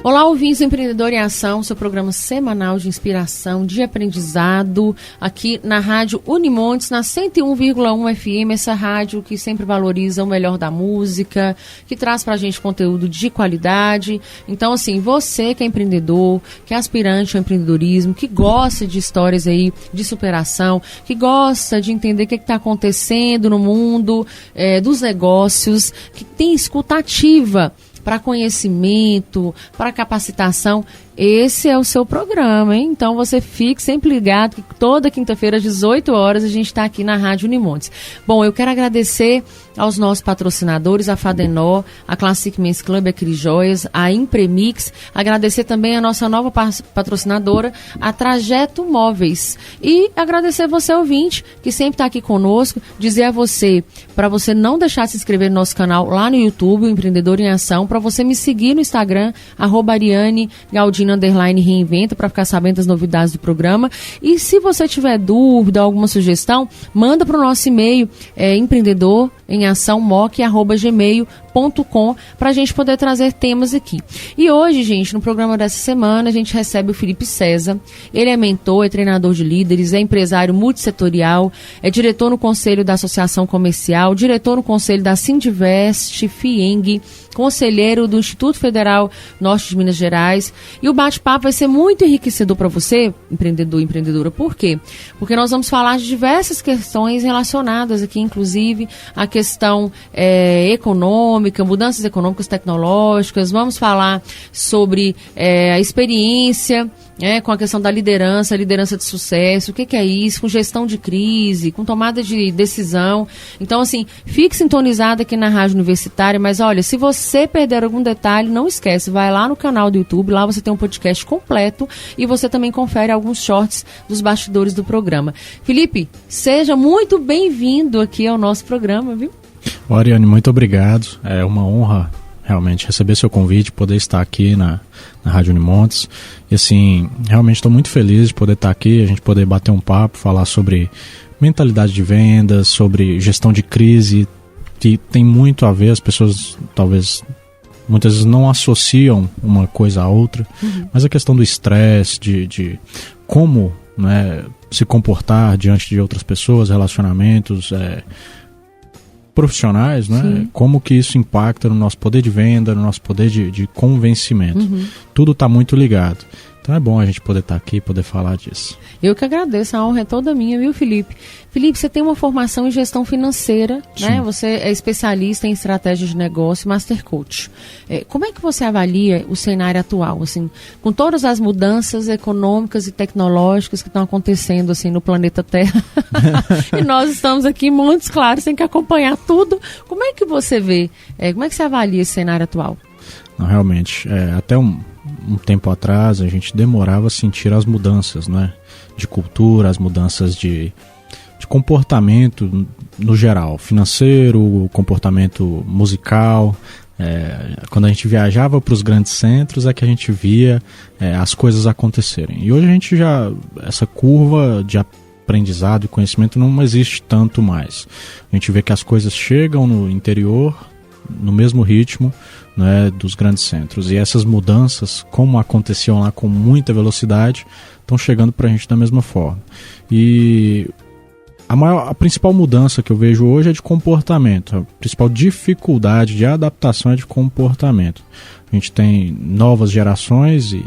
Olá, ouvintes do Empreendedor em Ação, seu programa semanal de inspiração, de aprendizado, aqui na Rádio Unimontes, na 101,1 FM, essa rádio que sempre valoriza o melhor da música, que traz pra gente conteúdo de qualidade. Então, assim, você que é empreendedor, que é aspirante ao empreendedorismo, que gosta de histórias aí de superação, que gosta de entender o que está acontecendo no mundo dos negócios, que tem escuta ativa para conhecimento, para capacitação, esse é o seu programa, hein? Então você fique sempre ligado que toda quinta-feira às 18 horas a gente está aqui na Rádio Unimontes. Bom, eu quero agradecer aos nossos patrocinadores, a Fadenor, a Classic Men's Club, a Cris Joias, a Impremix, agradecer também a nossa nova patrocinadora, a Trajeto Móveis, e agradecer você, ouvinte, que sempre está aqui conosco, dizer a você, para você não deixar de se inscrever no nosso canal lá no YouTube, o Empreendedor em Ação, para você me seguir no Instagram, @ArianeGaldino_Reinventa, para ficar sabendo das novidades do programa. E se você tiver dúvida, alguma sugestão, manda para o nosso e-mail, empreendedoremasãomoc@gmail.com, para a gente poder trazer temas aqui. E hoje, gente, no programa dessa semana, a gente recebe o Felipe César. Ele é mentor, é treinador de líderes, é empresário multissetorial, é diretor no Conselho da Associação Comercial, diretor no Conselho da Sindivest, FIENG, conselheiro do Instituto Federal Norte de Minas Gerais. E o bate-papo vai ser muito enriquecedor para você, empreendedor e empreendedora. Por quê? Porque nós vamos falar de diversas questões relacionadas aqui, inclusive a questão econômica, mudanças econômicas, tecnológicas. Vamos falar sobre a experiência com a questão da liderança de sucesso, o que é isso, com gestão de crise, com tomada de decisão. Então, assim, fique sintonizado aqui na Rádio Universitária, mas olha, se você perder algum detalhe, não esquece, vai lá no canal do YouTube, lá você tem um podcast completo e você também confere alguns shorts dos bastidores do programa. Felipe, seja muito bem-vindo aqui ao nosso programa, viu? Ariane, muito obrigado, é uma honra realmente receber seu convite, poder estar aqui na Rádio Unimontes. E assim, realmente estou muito feliz de poder estar aqui, a gente poder bater um papo, falar sobre mentalidade de vendas, sobre gestão de crise, que tem muito a ver, as pessoas talvez muitas vezes não associam uma coisa a outra, mas a questão do estresse, de como, né, se comportar diante de outras pessoas, relacionamentos profissionais, né? Sim. Como que isso impacta no nosso poder de venda, no nosso poder de convencimento. Tudo está muito ligado. Então é bom a gente poder estar aqui e poder falar disso. Eu que agradeço, a honra é toda minha, viu, Felipe? Felipe, você tem uma formação em gestão financeira, né? Você é especialista em estratégia de negócio, Master Coach. Como é que você avalia o cenário atual, assim, com todas as mudanças econômicas e tecnológicas que estão acontecendo, assim, no planeta Terra? E nós estamos aqui em Montes Claros, tem que acompanhar tudo. Como é que você vê, como é que você avalia esse cenário atual? Não, realmente, até um tempo atrás a gente demorava a sentir as mudanças, né, de cultura, as mudanças de comportamento no geral, financeiro, comportamento musical. Quando a gente viajava para os grandes centros é que a gente via as coisas acontecerem. E hoje a gente essa curva de aprendizado e conhecimento não existe tanto mais. A gente vê que as coisas chegam no interior no mesmo ritmo, né, dos grandes centros. E essas mudanças, como aconteciam lá com muita velocidade, estão chegando para a gente da mesma forma. E a principal mudança que eu vejo hoje é de comportamento. A principal dificuldade de adaptação é de comportamento. A gente tem novas gerações e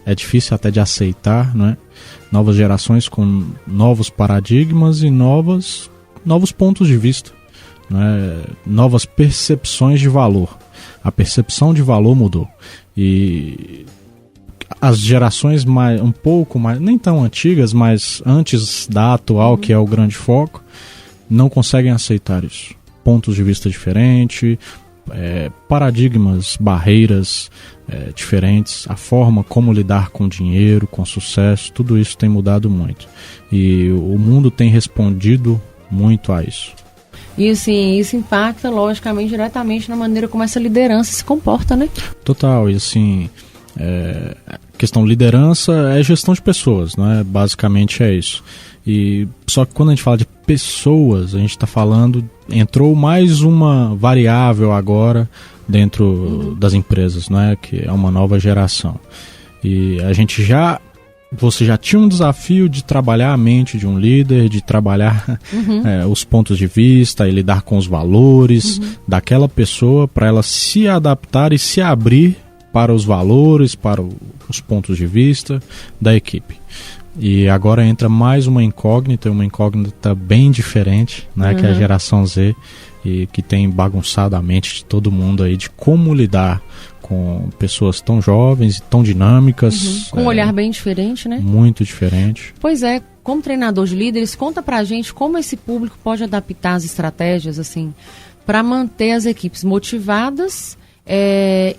é difícil até de aceitar, né? Novas gerações com novos paradigmas e novos pontos de vista, né? Novas percepções de valor. A percepção de valor mudou. E as gerações um pouco mais, nem tão antigas, mas antes da atual, que é o grande foco, não conseguem aceitar isso. Pontos de vista diferentes, paradigmas, barreiras diferentes, a forma como lidar com dinheiro, com sucesso, tudo isso tem mudado muito. E o mundo tem respondido muito a isso. E assim, isso impacta, logicamente, diretamente na maneira como essa liderança se comporta, né? Total, e assim, questão liderança é gestão de pessoas, né? Basicamente é isso. E só que quando a gente fala de pessoas, a gente está falando, entrou mais uma variável agora dentro das empresas, né? Que é uma nova geração. E você já tinha um desafio de trabalhar a mente de um líder, de trabalhar os pontos de vista e lidar com os valores daquela pessoa para ela se adaptar e se abrir para os valores, para os pontos de vista da equipe. E agora entra mais uma incógnita bem diferente, né, que é a geração Z, e que tem bagunçado a mente de todo mundo aí, de como lidar com pessoas tão jovens e tão dinâmicas. Com um olhar bem diferente, né? Muito diferente. Pois é, como treinador de líderes, conta pra gente como esse público pode adaptar as estratégias, assim, para manter as equipes motivadas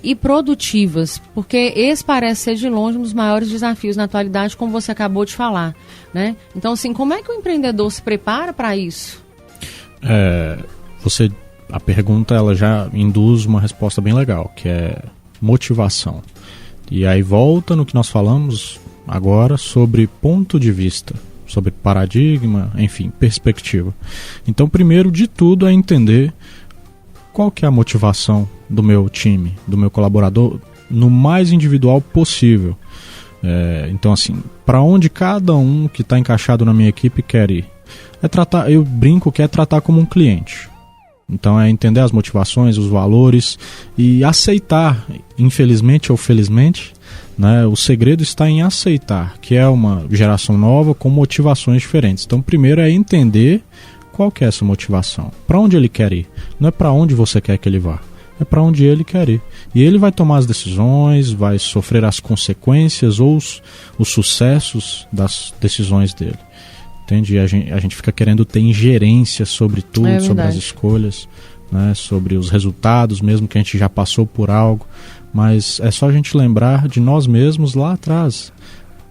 e produtivas, porque esse parece ser de longe um dos maiores desafios na atualidade, como você acabou de falar, né? Então, assim, como é que o empreendedor se prepara para isso? A pergunta ela já induz uma resposta bem legal, que é motivação. E aí volta no que nós falamos agora sobre ponto de vista, sobre paradigma, enfim, perspectiva. Então, primeiro de tudo é entender qual que é a motivação do meu time, do meu colaborador, no mais individual possível. Então, assim, para onde cada um que está encaixado na minha equipe quer ir? Eu brinco que é tratar como um cliente. Então é entender as motivações, os valores e aceitar, infelizmente ou felizmente, né, o segredo está em aceitar que é uma geração nova com motivações diferentes. Então primeiro é entender qual que é essa motivação, para onde ele quer ir. Não é para onde você quer que ele vá, é para onde ele quer ir. E ele vai tomar as decisões, vai sofrer as consequências ou os sucessos das decisões dele. Entende? A gente fica querendo ter ingerência sobre tudo, sobre as escolhas, né? Sobre os resultados, mesmo que a gente já passou por algo. Mas é só a gente lembrar de nós mesmos lá atrás.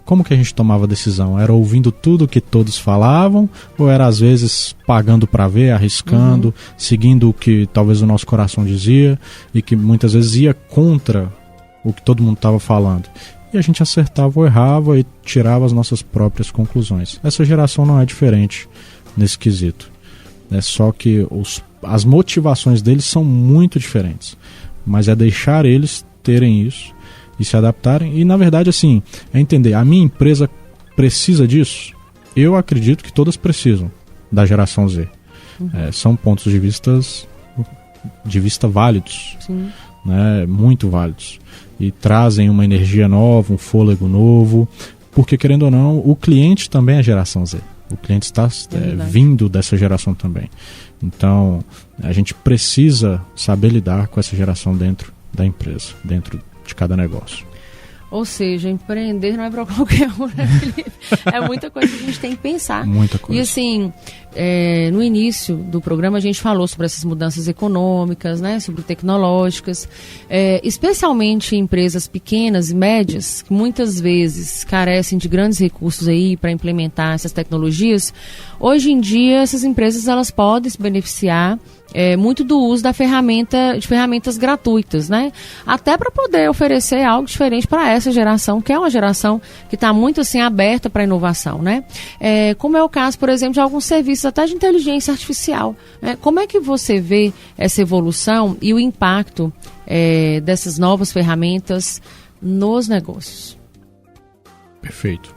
Como que a gente tomava decisão? Era ouvindo tudo que todos falavam? Ou era às vezes pagando para ver, arriscando, seguindo o que talvez o nosso coração dizia e que muitas vezes ia contra o que todo mundo estava falando? E a gente acertava ou errava e tirava as nossas próprias conclusões. Essa geração não é diferente nesse quesito. É só que as motivações deles são muito diferentes. Mas é deixar eles terem isso e se adaptarem. E na verdade, assim, é entender, a minha empresa precisa disso? Eu acredito que todas precisam da geração Z. São pontos de vista válidos. Sim. Né, muito válidos. E trazem uma energia nova, um fôlego novo, porque querendo ou não, o cliente também é geração Z. O cliente está vindo dessa geração também. Então, a gente precisa saber lidar com essa geração dentro da empresa, dentro de cada negócio. Ou seja, empreender não é para qualquer um, né, Felipe? É muita coisa que a gente tem que pensar. Muita coisa. E assim, no início do programa a gente falou sobre essas mudanças econômicas, né, sobre tecnológicas, especialmente em empresas pequenas e médias, que muitas vezes carecem de grandes recursos aí para implementar essas tecnologias. Hoje em dia, essas empresas elas podem se beneficiar muito do uso de ferramentas gratuitas, né? Até para poder oferecer algo diferente para essa geração, que é uma geração que está muito assim aberta para a inovação, né? Como é o caso, por exemplo, de alguns serviços até de inteligência artificial, né? Como é que você vê essa evolução e o impacto dessas novas ferramentas nos negócios? Perfeito.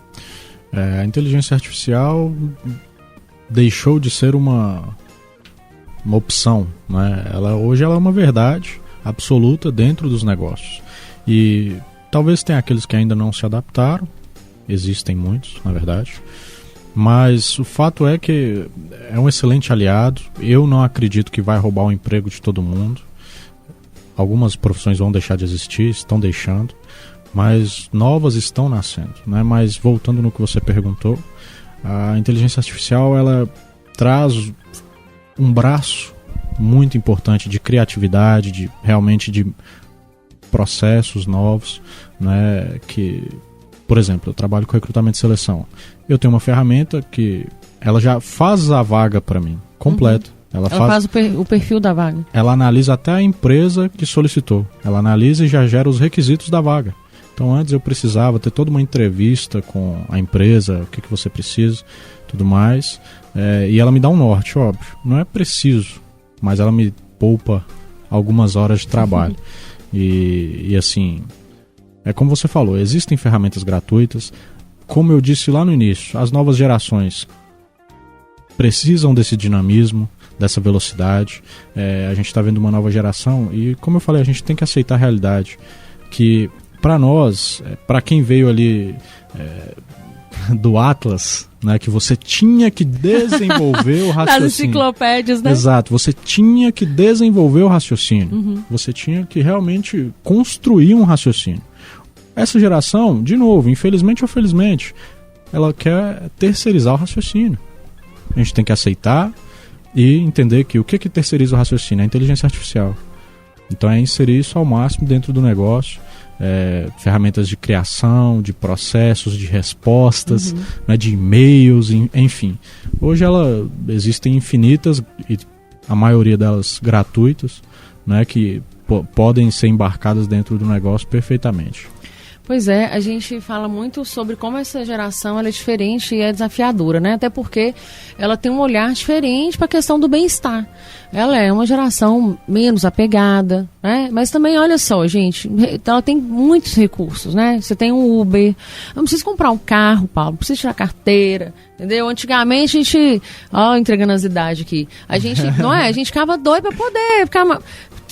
A inteligência artificial deixou de ser uma opção, né? Hoje ela é uma verdade absoluta dentro dos negócios. E talvez tenha aqueles que ainda não se adaptaram, existem muitos, na verdade, mas o fato é que é um excelente aliado. Eu não acredito que vai roubar o emprego de todo mundo. Algumas profissões vão deixar de existir, estão deixando, mas novas estão nascendo, né? Mas voltando no que você perguntou, a inteligência artificial ela traz um braço muito importante de criatividade, realmente de processos novos, né? Que, por exemplo, eu trabalho com recrutamento e seleção. Eu tenho uma ferramenta que ela já faz a vaga para mim, completa. Ela faz o perfil da vaga. Ela analisa até a empresa que solicitou. Ela analisa e já gera os requisitos da vaga. Então antes eu precisava ter toda uma entrevista com a empresa, o que você precisa, tudo mais. E ela me dá um norte, óbvio. Não é preciso, mas ela me poupa algumas horas de trabalho. E assim, é como você falou, existem ferramentas gratuitas. Como eu disse lá no início, as novas gerações precisam desse dinamismo, dessa velocidade. A gente está vendo uma nova geração e, como eu falei, a gente tem que aceitar a realidade. Que para nós, para quem veio ali do Atlas, né, que você tinha que desenvolver o raciocínio. Das enciclopédias, né? Exato, você tinha que desenvolver o raciocínio. Você tinha que realmente construir um raciocínio. Essa geração, de novo, infelizmente ou felizmente, ela quer terceirizar o raciocínio. A gente tem que aceitar e entender que o que terceiriza o raciocínio? É a inteligência artificial. Então é inserir isso ao máximo dentro do negócio. Ferramentas de criação, de processos, de respostas, né, de e-mails, enfim. Hoje existem infinitas, e a maioria delas gratuitas, né, que podem ser embarcadas dentro do negócio perfeitamente. Pois é, a gente fala muito sobre como essa geração ela é diferente e é desafiadora, né? Até porque ela tem um olhar diferente para a questão do bem-estar. Ela é uma geração menos apegada, né? Mas também, olha só, gente, ela tem muitos recursos, né? Você tem um Uber, não precisa comprar um carro, Paulo, não precisa tirar carteira, entendeu? Antigamente a gente, entregando as idades aqui, a gente, não é? A gente ficava doido para poder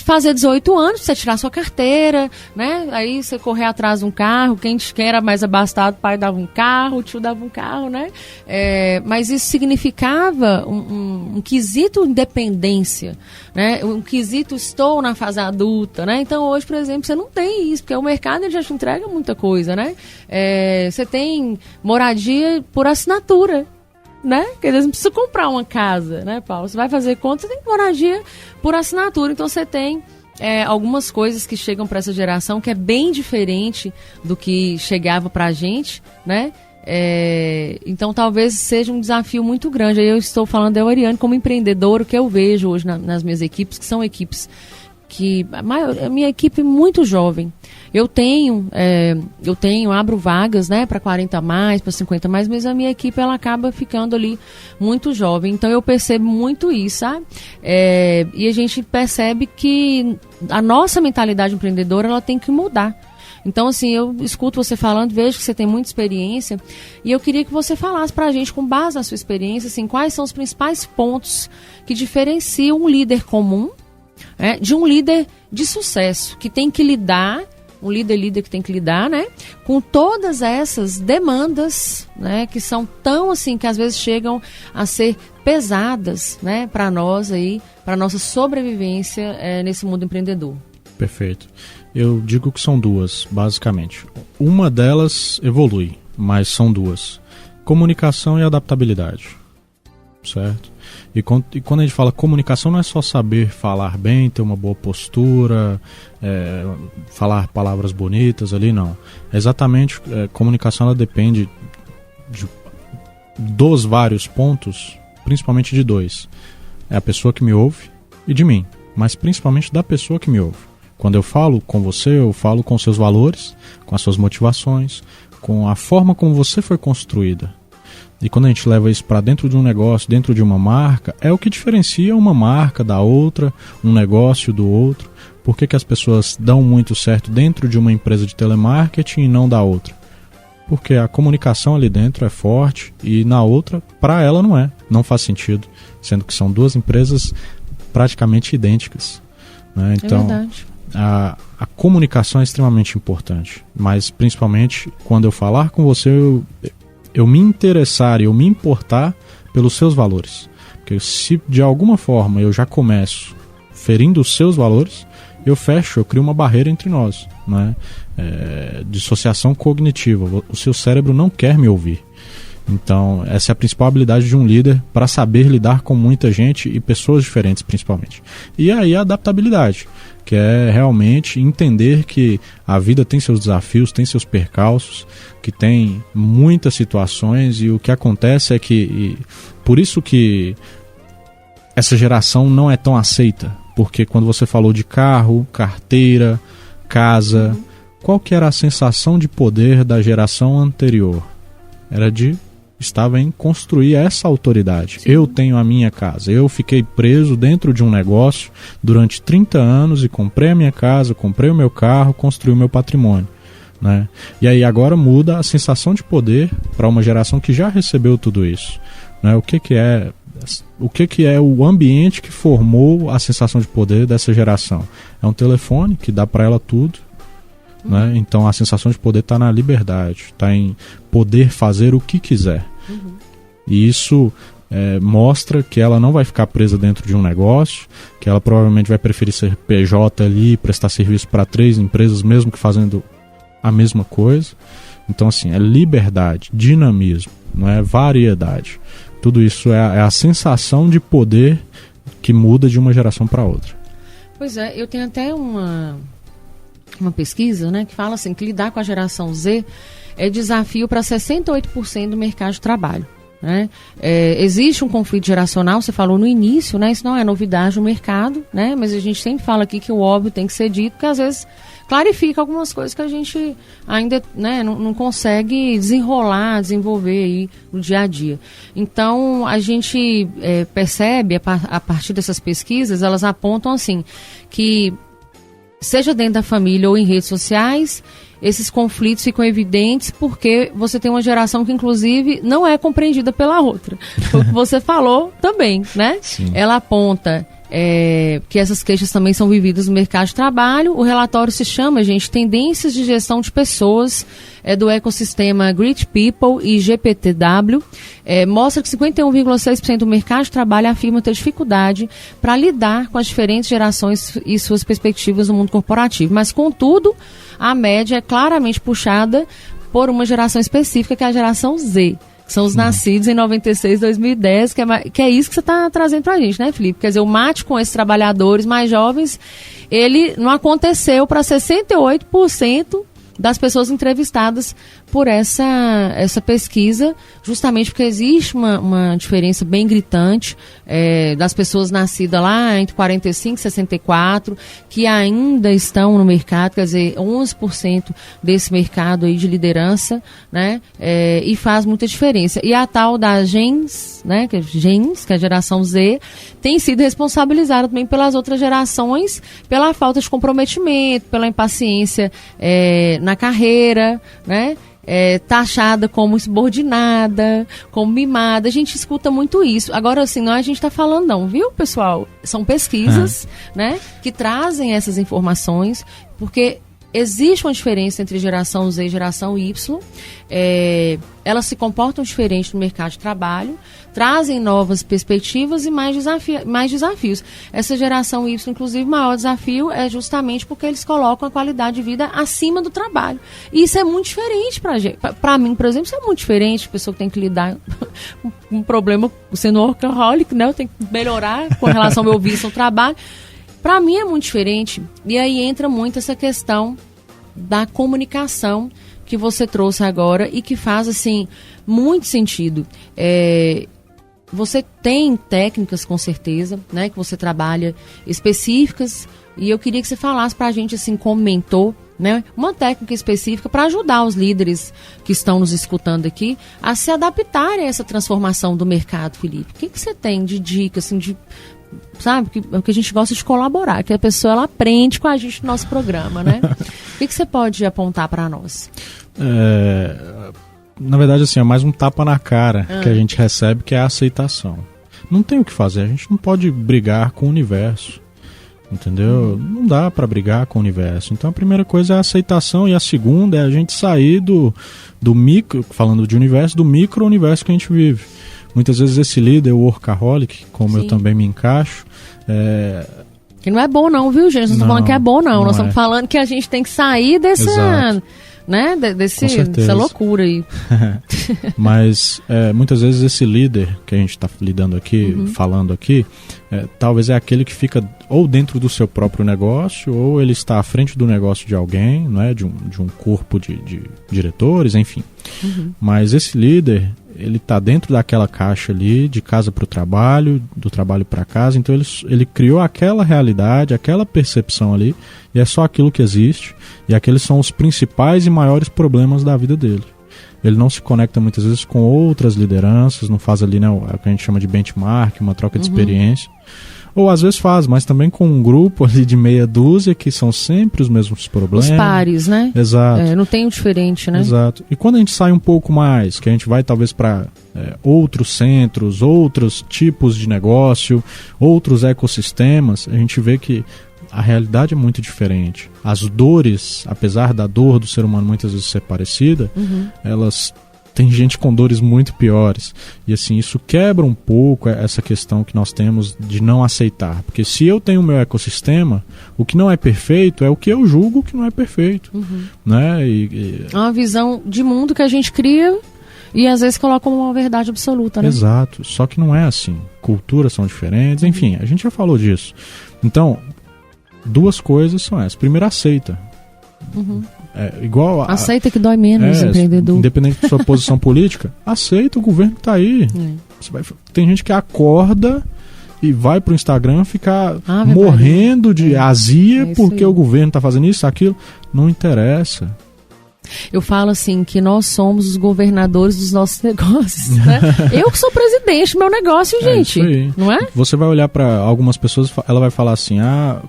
fazer 18 anos, você tirar sua carteira, né? Aí você correr atrás de um carro, quem era mais abastado, o pai dava um carro, o tio dava um carro, né? Mas isso significava um quesito independência, né? Um quesito estou na fase adulta, né? Então hoje, por exemplo, você não tem isso, porque o mercado já te entrega muita coisa, né? Você tem moradia por assinatura, né? Porque às vezes não precisa comprar uma casa, né, Paulo? Você vai fazer conta, você tem moradia por assinatura. Então você tem algumas coisas que chegam para essa geração que é bem diferente do que chegava para a gente, né? Então talvez seja um desafio muito grande. Aí eu estou falando da Euriane como empreendedora, o que eu vejo hoje nas minhas equipes, que são equipes que a minha equipe é muito jovem. Eu abro vagas, né, para 40 mais, para 50 mais, mas a minha equipe ela acaba ficando ali muito jovem. Então eu percebo muito isso, sabe? E a gente percebe que a nossa mentalidade empreendedora ela tem que mudar. Então, assim, eu escuto você falando, vejo que você tem muita experiência e eu queria que você falasse pra gente, com base na sua experiência, assim, quais são os principais pontos que diferenciam um líder comum de um líder de sucesso, que tem que lidar, um líder que tem que lidar, né, com todas essas demandas, né, que são tão assim, que às vezes chegam a ser pesadas, né, para nós aí, para nossa sobrevivência nesse mundo empreendedor. Perfeito. Eu digo que são duas, basicamente. Uma delas evolui, mas são duas: comunicação e adaptabilidade, certo? E quando a gente fala comunicação, não é só saber falar bem, ter uma boa postura, falar palavras bonitas ali, não. Exatamente, comunicação ela depende dos vários pontos, principalmente de dois. É a pessoa que me ouve e de mim, mas principalmente da pessoa que me ouve. Quando eu falo com você, eu falo com seus valores, com as suas motivações, com a forma como você foi construída. E quando a gente leva isso para dentro de um negócio, dentro de uma marca, é o que diferencia uma marca da outra, um negócio do outro. Por que as pessoas dão muito certo dentro de uma empresa de telemarketing e não da outra? Porque a comunicação ali dentro é forte e na outra, para ela não é. Não faz sentido, sendo que são duas empresas praticamente idênticas, né? Então, é verdade. A comunicação é extremamente importante, mas principalmente quando eu falar com você, eu me interessar e eu me importar pelos seus valores. Porque se de alguma forma eu já começo ferindo os seus valores, eu crio uma barreira entre nós, né? Dissociação cognitiva. O seu cérebro não quer me ouvir. Então, essa é a principal habilidade de um líder para saber lidar com muita gente e pessoas diferentes, principalmente. E aí a adaptabilidade, que é realmente entender que a vida tem seus desafios, tem seus percalços, que tem muitas situações e o que acontece é que, por isso que essa geração não é tão aceita, porque quando você falou de carro, carteira, casa, qual que era a sensação de poder da geração anterior? Era de estava em construir essa autoridade. Sim. Eu tenho a minha casa, eu fiquei preso dentro de um negócio durante 30 anos e comprei a minha casa, comprei o meu carro, construí o meu patrimônio, né? E aí agora muda a sensação de poder para uma geração que já recebeu tudo isso, né? O que é o ambiente que formou a sensação de poder dessa geração? É um telefone que dá para ela tudo, né? Então a sensação de poder está na liberdade, está em poder fazer o que quiser. E isso mostra que ela não vai ficar presa dentro de um negócio, que ela provavelmente vai preferir ser PJ ali, prestar serviço para 3 empresas, mesmo que fazendo a mesma coisa. Então assim, é liberdade, dinamismo, não é variedade. Tudo isso é a sensação de poder que muda de uma geração para outra. Pois é, eu tenho até uma pesquisa, né, que fala assim, que lidar com a geração Z é desafio para 68% do mercado de trabalho, né? Existe um conflito geracional, você falou no início, né? Isso não é novidade no mercado, né? Mas a gente sempre fala aqui que o óbvio tem que ser dito, porque às vezes clarifica algumas coisas que a gente ainda, né, não consegue desenvolver aí no dia a dia. Então, a gente percebe, a partir dessas pesquisas, elas apontam assim, que seja dentro da família ou em redes sociais, esses conflitos ficam evidentes porque você tem uma geração que, inclusive, não é compreendida pela outra. Foi o que você falou também, né? Sim. Ela aponta que essas queixas também são vividas no mercado de trabalho. O relatório se chama, gente, Tendências de Gestão de Pessoas, do ecossistema Great People e GPTW. Mostra que 51,6% do mercado de trabalho afirma ter dificuldade para lidar com as diferentes gerações e suas perspectivas no mundo corporativo. Mas, contudo, a média é claramente puxada por uma geração específica, que é a geração Z. São os nascidos em 96, 2010, que é isso que você está trazendo para a gente, né, Felipe? Quer dizer, o mate com esses trabalhadores mais jovens, ele não aconteceu para 68% das pessoas entrevistadas por essa pesquisa, justamente porque existe uma diferença bem gritante das pessoas nascidas lá entre 45 e 64, que ainda estão no mercado, quer dizer, 11% desse mercado aí de liderança, né? E faz muita diferença. E a tal da Gens, né? Que é a geração Z, tem sido responsabilizada também pelas outras gerações, pela falta de comprometimento, pela impaciência na carreira, né? Taxada como subordinada, como mimada. A gente escuta muito isso. Agora, assim, não é a gente está falando não, viu, pessoal? São pesquisas, né, que trazem essas informações, porque existe uma diferença entre geração Z e geração Y. Elas se comportam diferente no mercado de trabalho, trazem novas perspectivas e mais desafios. Essa geração Y, inclusive, o maior desafio é justamente porque eles colocam a qualidade de vida acima do trabalho. E isso é muito diferente para mim, por exemplo, isso é muito diferente. A pessoa que tem que lidar com um problema sendo workaholic, né? Eu tenho que melhorar com relação ao meu vício no trabalho. Para mim é muito diferente. E aí entra muito essa questão da comunicação que você trouxe agora e que faz, assim, muito sentido. Você tem técnicas, com certeza, né, que você trabalha específicas, e eu queria que você falasse para a gente, assim, como mentor, né, uma técnica específica para ajudar os líderes que estão nos escutando aqui a se adaptarem a essa transformação do mercado, Felipe. O que você tem de dica, assim, sabe, que a gente gosta de colaborar, que a pessoa ela aprende com a gente no nosso programa, né? O que você pode apontar para nós? Na verdade, assim, é mais um tapa na cara que a gente recebe, que é a aceitação. Não tem o que fazer, a gente não pode brigar com o universo, entendeu? Não dá para brigar com o universo. Então a primeira coisa é a aceitação, e a segunda é a gente sair do micro, falando de universo, do micro-universo que a gente vive. Muitas vezes esse líder, o workaholic, como eu também me encaixo... Que não é bom não, viu, gente? Não estamos falando que é bom não. Nós estamos falando que a gente tem que sair dessa loucura aí. Mas muitas vezes esse líder que a gente está lidando aqui, falando aqui, talvez é aquele que fica ou dentro do seu próprio negócio, ou ele está à frente do negócio de alguém, né, de um corpo de diretores, enfim. Mas esse líder, ele está dentro daquela caixa ali, de casa para o trabalho, do trabalho para casa, então ele criou aquela realidade, aquela percepção ali, e é só aquilo que existe, e aqueles são os principais e maiores problemas da vida dele. ele não se conecta muitas vezes com outras lideranças, não faz ali, né, o que a gente chama de benchmark, uma troca de experiência. Ou às vezes faz, mas também com um grupo ali de meia dúzia que são sempre os mesmos problemas. Os pares, né? Exato. Não tem o diferente, né? Exato. E quando a gente sai um pouco mais, que a gente vai talvez para outros centros, outros tipos de negócio, outros ecossistemas, a gente vê que a realidade é muito diferente. As dores, apesar da dor do ser humano muitas vezes ser parecida, elas... Tem gente com dores muito piores. E assim, isso quebra um pouco essa questão que nós temos de não aceitar. Porque se eu tenho o meu ecossistema, o que não é perfeito é o que eu julgo que não é perfeito. Né? É uma visão de mundo que a gente cria e às vezes coloca como uma verdade absoluta, né? Exato. Só que não é assim. Culturas são diferentes. Enfim, a gente já falou disso. Então, duas coisas são essas. Primeiro, aceita. Igual aceita que dói menos, empreendedor. Independente da sua posição política, aceita o governo que está aí. Tem gente que acorda e vai pro Instagram ficar morrendo de azia porque o governo está fazendo isso, aquilo. Não interessa. Eu falo assim, que nós somos os governadores dos nossos negócios, né? Eu que sou presidente do meu negócio, gente, isso aí. Não é? Você vai olhar para algumas pessoas, ela vai falar assim,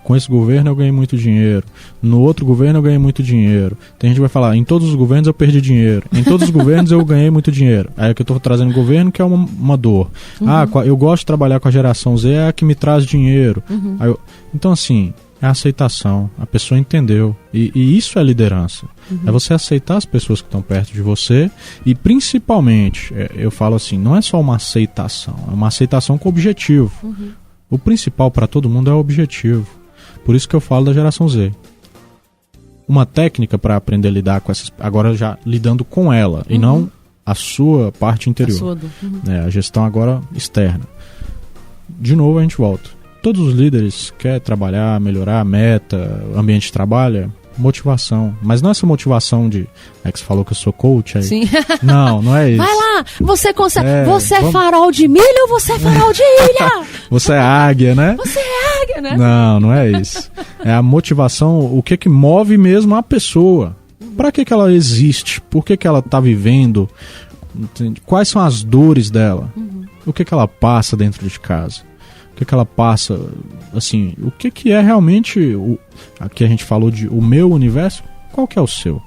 com esse governo eu ganhei muito dinheiro, no outro governo eu ganhei muito dinheiro. Tem gente que vai falar, em todos os governos eu perdi dinheiro, em todos os governos eu ganhei muito dinheiro. Aí é que eu estou trazendo governo que é uma dor. Eu gosto de trabalhar com a geração Z, é a que me traz dinheiro. Então assim... É a aceitação, a pessoa entendeu. E isso é liderança. É você aceitar as pessoas que estão perto de você e principalmente, eu falo assim, não é só uma aceitação, é uma aceitação com objetivo. O principal para todo mundo é o objetivo. Por isso que eu falo da geração Z. Uma técnica para aprender a lidar com essas... Agora já lidando com ela e não a sua parte interior. A gestão agora externa. De novo a gente volta. Todos os líderes querem trabalhar, melhorar a meta, ambiente de trabalho, motivação. Mas não essa motivação de... É que você falou que eu sou coach aí. Sim. Não é isso. Vai lá, você consegue. Você é farol de milho ou você é farol de ilha? Você é águia, né? Você é águia, né? Não é isso. É a motivação, o que move mesmo a pessoa. Para que ela existe? Por que ela está vivendo? Quais são as dores dela? O que ela passa dentro de casa? O que ela passa, assim, o que é realmente, aqui a gente falou de o meu universo, qual que é o seu?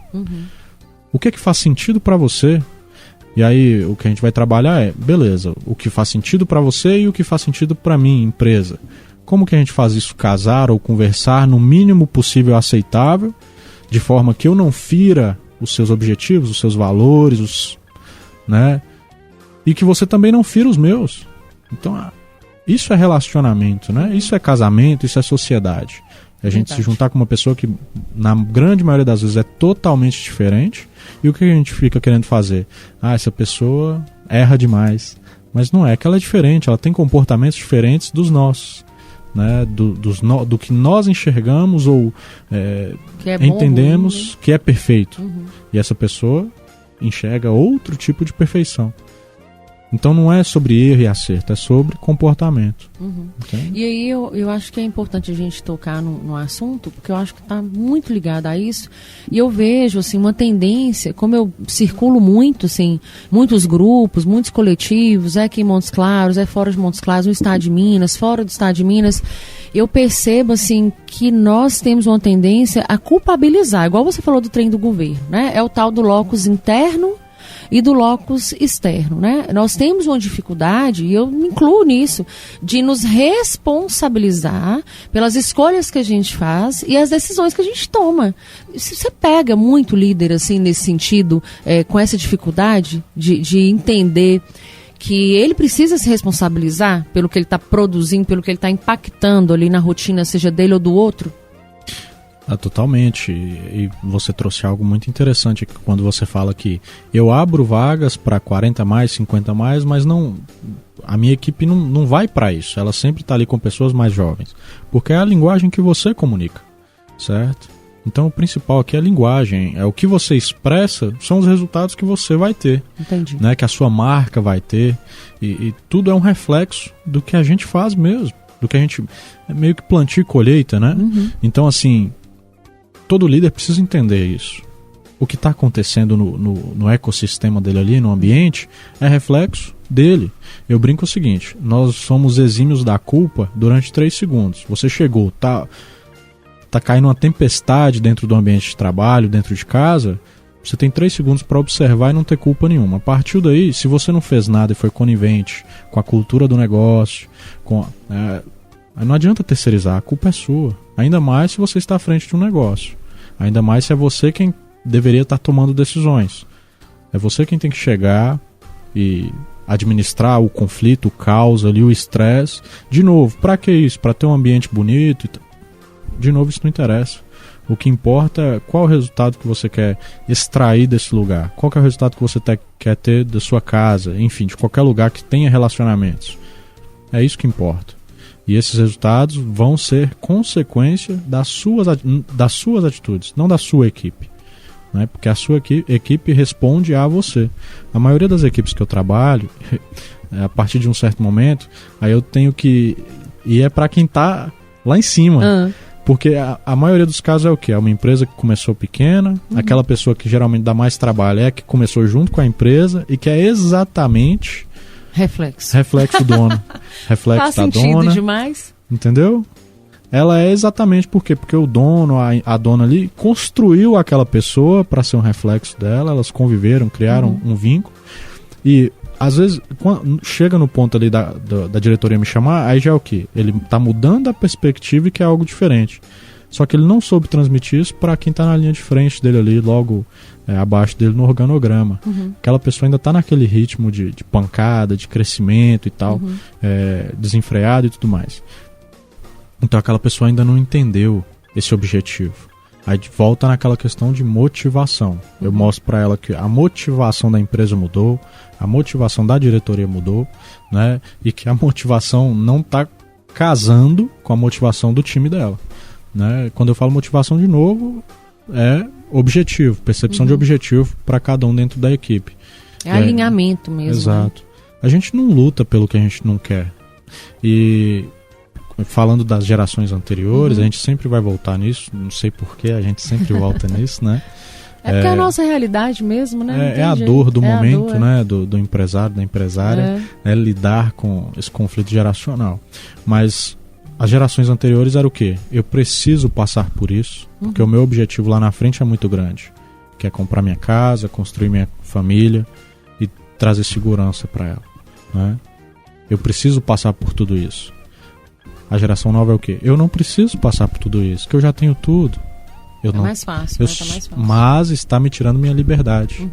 O que faz sentido para você? E aí o que a gente vai trabalhar é, beleza, o que faz sentido para você e o que faz sentido para mim, empresa. Como que a gente faz isso casar ou conversar no mínimo possível aceitável, de forma que eu não fira os seus objetivos, os seus valores, né? E que você também não fira os meus. Então, isso é relacionamento, né? Isso é casamento, isso é sociedade. A gente se juntar com uma pessoa que, na grande maioria das vezes, é totalmente diferente. E o que a gente fica querendo fazer? Essa pessoa erra demais. Mas não é que ela é diferente, ela tem comportamentos diferentes dos nossos. Né? Do que nós enxergamos ou entendemos bom, que é perfeito. E essa pessoa enxerga outro tipo de perfeição. Então não é sobre erro e acerto, é sobre comportamento. E aí eu acho que é importante a gente tocar no assunto, porque eu acho que está muito ligado a isso. E eu vejo assim, uma tendência, como eu circulo muito, assim, muitos grupos, muitos coletivos, aqui em Montes Claros, fora de Montes Claros, no estado de Minas, fora do estado de Minas, eu percebo assim, que nós temos uma tendência a culpabilizar, igual você falou do trem do governo, né? É o tal do locus interno e do locus externo, né? Nós temos uma dificuldade, e eu me incluo nisso, de nos responsabilizar pelas escolhas que a gente faz e as decisões que a gente toma. Você pega muito líder, assim, nesse sentido, com essa dificuldade de entender que ele precisa se responsabilizar pelo que ele está produzindo, pelo que ele está impactando ali na rotina, seja dele ou do outro? Totalmente, e você trouxe algo muito interessante quando você fala que eu abro vagas para 40 mais, 50 mais, mas não, a minha equipe não vai para isso, ela sempre está ali com pessoas mais jovens, porque é a linguagem que você comunica, certo? Então o principal aqui é a linguagem, é o que você expressa, são os resultados que você vai ter. Entendi. Né, que a sua marca vai ter, e tudo é um reflexo do que a gente faz mesmo, do que a gente, é meio que plantio e colheita, né? Então assim, todo líder precisa entender isso. o que está acontecendo no ecossistema dele ali, no ambiente, é reflexo dele. Eu brinco o seguinte: nós somos exímios da culpa durante 3 segundos. Você chegou, tá caindo uma tempestade dentro do ambiente de trabalho, dentro de casa, você tem 3 segundos para observar e não ter culpa nenhuma. A partir daí, se você não fez nada e foi conivente com a cultura do negócio, não adianta terceirizar, a culpa é sua. Ainda mais se você está à frente de um negócio. Ainda mais se é você quem deveria estar tomando decisões. É você quem tem que chegar e administrar o conflito, o caos ali, o estresse. De novo, para que isso? Para ter um ambiente bonito? De novo, isso não interessa. O que importa é qual é o resultado que você quer extrair desse lugar. Qual que é o resultado que você quer ter da sua casa, enfim, de qualquer lugar que tenha relacionamentos. É isso que importa. E esses resultados vão ser consequência das suas atitudes, não da sua equipe. Né? Porque a sua equipe responde a você. A maioria das equipes que eu trabalho, a partir de um certo momento, aí eu tenho que... E é para quem está lá em cima. Porque a maioria dos casos é o quê? É uma empresa que começou pequena, aquela pessoa que geralmente dá mais trabalho é a que começou junto com a empresa e que é exatamente... Reflexo do dono. Reflexo Faz da sentido dona. Demais. Entendeu? Ela é exatamente por quê? Porque o dono, a dona ali, construiu aquela pessoa para ser um reflexo dela, elas conviveram, criaram um vínculo. E às vezes, quando chega no ponto ali da diretoria me chamar, aí já é o quê? Ele tá mudando a perspectiva e quer algo diferente. Só que ele não soube transmitir isso para quem tá na linha de frente dele ali, logo abaixo dele no organograma. Aquela pessoa ainda tá naquele ritmo de pancada, de crescimento e tal, desenfreado e tudo mais. Então aquela pessoa ainda não entendeu esse objetivo. Aí volta naquela questão de motivação. Eu mostro para ela que a motivação da empresa mudou, a motivação da diretoria mudou, né? E que a motivação não está casando com a motivação do time dela. Né? Quando eu falo motivação de novo, é objetivo, percepção de objetivo para cada um dentro da equipe. É alinhamento mesmo. Exato. Né? A gente não luta pelo que a gente não quer. E falando das gerações anteriores, a gente sempre vai voltar nisso, não sei porquê, a gente sempre volta nisso, né? É porque é a nossa realidade mesmo, né? É a dor do momento, né? Do empresário, da empresária, né? Lidar com esse conflito geracional. Mas as gerações anteriores era o quê? Eu preciso passar por isso, porque o meu objetivo lá na frente é muito grande, que é comprar minha casa, construir minha família e trazer segurança para ela, né? Eu preciso passar por tudo isso. A geração nova é o quê? Eu não preciso passar por tudo isso, que eu já tenho tudo. Mais fácil, tá mais fácil. Mas está me tirando minha liberdade.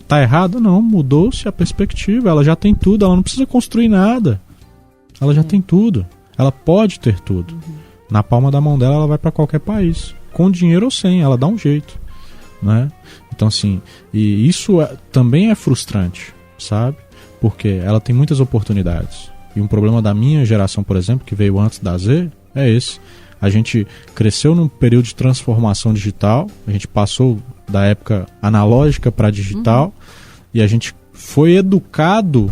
Tá errado? Não, mudou-se a perspectiva. Ela já tem tudo, ela não precisa construir nada. Ela já tem tudo. Ela pode ter tudo. Na palma da mão dela, ela vai para qualquer país. Com dinheiro ou sem, ela dá um jeito. Né? Então, assim, e isso também é frustrante, sabe? Porque ela tem muitas oportunidades. E um problema da minha geração, por exemplo, que veio antes da Z, é esse. A gente cresceu num período de transformação digital, a gente passou da época analógica para digital, e a gente foi educado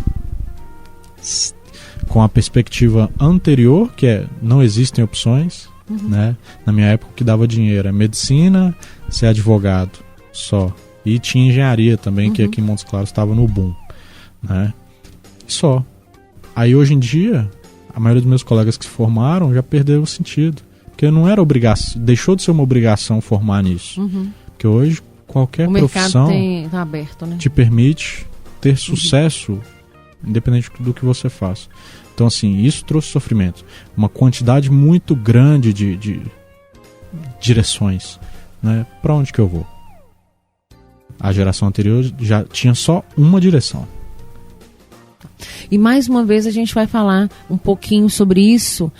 com a perspectiva anterior, que é não existem opções, né? Na minha época o que dava dinheiro é medicina, ser advogado só. E tinha engenharia também, que aqui em Montes Claros estava no boom, né? Só. Aí hoje em dia, a maioria dos meus colegas que se formaram já perderam o sentido. Porque não era obrigação, deixou de ser uma obrigação formar nisso. Porque hoje qualquer profissão tá aberto, né? te permite ter sucesso, independente do que você faça. Então, assim, isso trouxe sofrimento. Uma quantidade muito grande de direções. Né? Para onde que eu vou? A geração anterior já tinha só uma direção. E mais uma vez a gente vai falar um pouquinho sobre isso,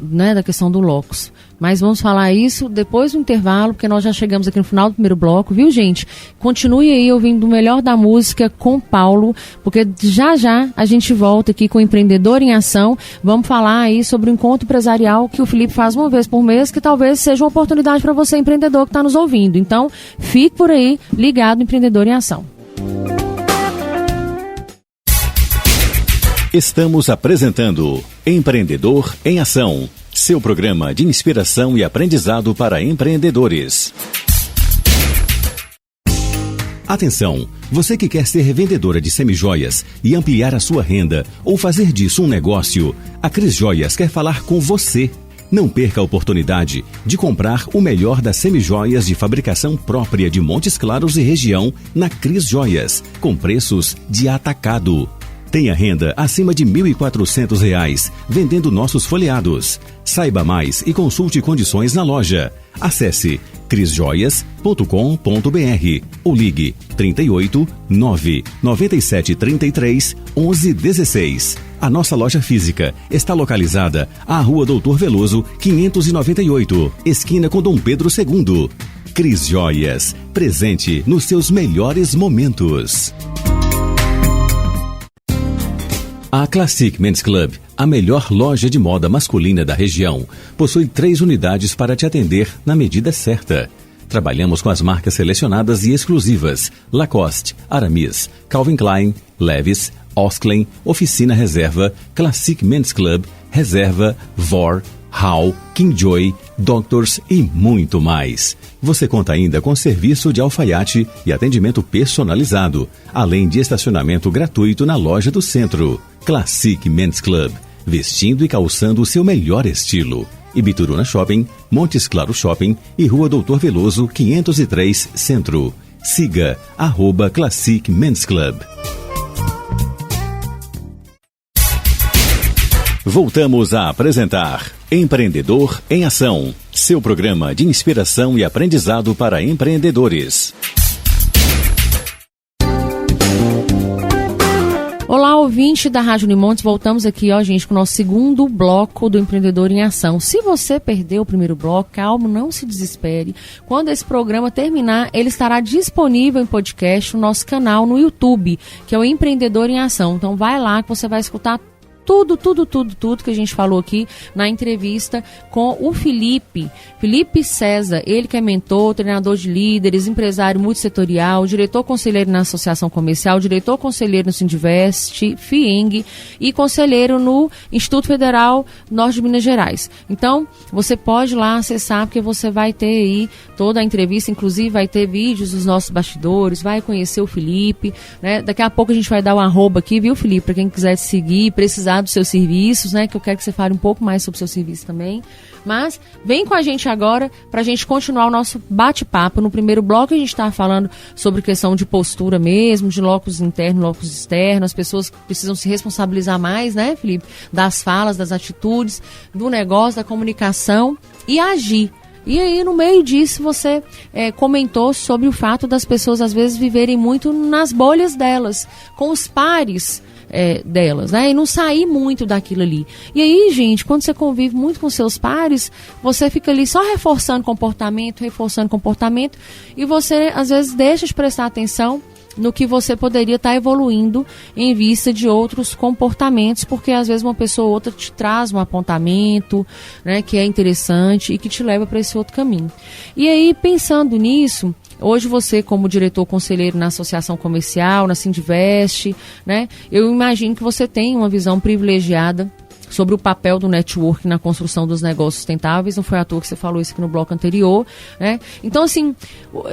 né, da questão do locus. Mas vamos falar isso depois do intervalo, porque nós já chegamos aqui no final do primeiro bloco, viu, gente? Continue aí ouvindo o melhor da música com Paulo, porque já a gente volta aqui com o Empreendedor em Ação. Vamos falar aí sobre o encontro empresarial que o Felipe faz uma vez por mês, que talvez seja uma oportunidade para você, empreendedor, que está nos ouvindo. Então, fique por aí, ligado no Empreendedor em Ação. Estamos apresentando Empreendedor em Ação. seu programa de inspiração e aprendizado para empreendedores. Atenção, você que quer ser revendedora de semijoias e ampliar a sua renda ou fazer disso um negócio, a Cris Joias quer falar com você. Não perca a oportunidade de comprar o melhor das semijoias de fabricação própria de Montes Claros e região na Cris Joias, com preços de atacado. Tenha renda acima de R$ 1.400 vendendo nossos folheados. Saiba mais e consulte condições na loja. Acesse crisjoias.com.br ou ligue 38 9 97 33 11 16. A nossa loja física está localizada à Rua Doutor Veloso, 598, esquina com Dom Pedro II. Cris Joias, presente nos seus melhores momentos. A Classic Men's Club, a melhor loja de moda masculina da região, possui 3 unidades para te atender na medida certa. Trabalhamos com as marcas selecionadas e exclusivas: Lacoste, Aramis, Calvin Klein, Levi's, Osklen, Oficina Reserva, Classic Men's Club, Reserva, Vor, Hall, Kingjoy, Doctors e muito mais. Você conta ainda com serviço de alfaiate e atendimento personalizado, além de estacionamento gratuito na loja do centro. Classic Men's Club, vestindo e calçando o seu melhor estilo. Ibituruna Shopping, Montes Claros Shopping e Rua Doutor Veloso, 503, Centro. Siga @Classic Men's Club. Voltamos a apresentar Empreendedor em Ação, seu programa de inspiração e aprendizado para empreendedores. Olá, ouvinte da Rádio Unimontes, voltamos aqui, gente, com o nosso segundo bloco do Empreendedor em Ação. Se você perdeu o primeiro bloco, calma, não se desespere. Quando esse programa terminar, ele estará disponível em podcast no nosso canal no YouTube, que é o Empreendedor em Ação. Então vai lá que você vai escutar tudo que a gente falou aqui na entrevista com o Felipe César, ele que é mentor, treinador de líderes, empresário multissetorial, diretor conselheiro na Associação Comercial, diretor conselheiro no Sindivest, FIENG e conselheiro no Instituto Federal Norte de Minas Gerais. Então, você pode lá acessar, porque você vai ter aí toda a entrevista, inclusive vai ter vídeos dos nossos bastidores, vai conhecer o Felipe, né? Daqui a pouco a gente vai dar um @ aqui, viu, Felipe, para quem quiser te seguir, precisar dos seus serviços, né? Que eu quero que você fale um pouco mais sobre o seu serviço também. Mas vem com a gente agora para a gente continuar o nosso bate-papo. No primeiro bloco a gente estava falando sobre questão de postura mesmo, de locus interno, locus externo. As pessoas precisam se responsabilizar mais, né, Felipe? Das falas, das atitudes, do negócio, da comunicação e agir. E aí, no meio disso, você comentou sobre o fato das pessoas, às vezes, viverem muito nas bolhas delas, com os pares delas, né? E não sair muito daquilo ali. E aí, gente, quando você convive muito com seus pares, você fica ali só reforçando comportamento, e você, às vezes, deixa de prestar atenção no que você poderia estar evoluindo em vista de outros comportamentos, porque às vezes uma pessoa ou outra te traz um apontamento, né, que é interessante e que te leva para esse outro caminho. E aí, pensando nisso, hoje você, como diretor conselheiro na Associação Comercial, na Sindivest, né, eu imagino que você tem uma visão privilegiada sobre o papel do network na construção dos negócios sustentáveis. Não foi à toa que você falou isso aqui no bloco anterior, né? Então, assim,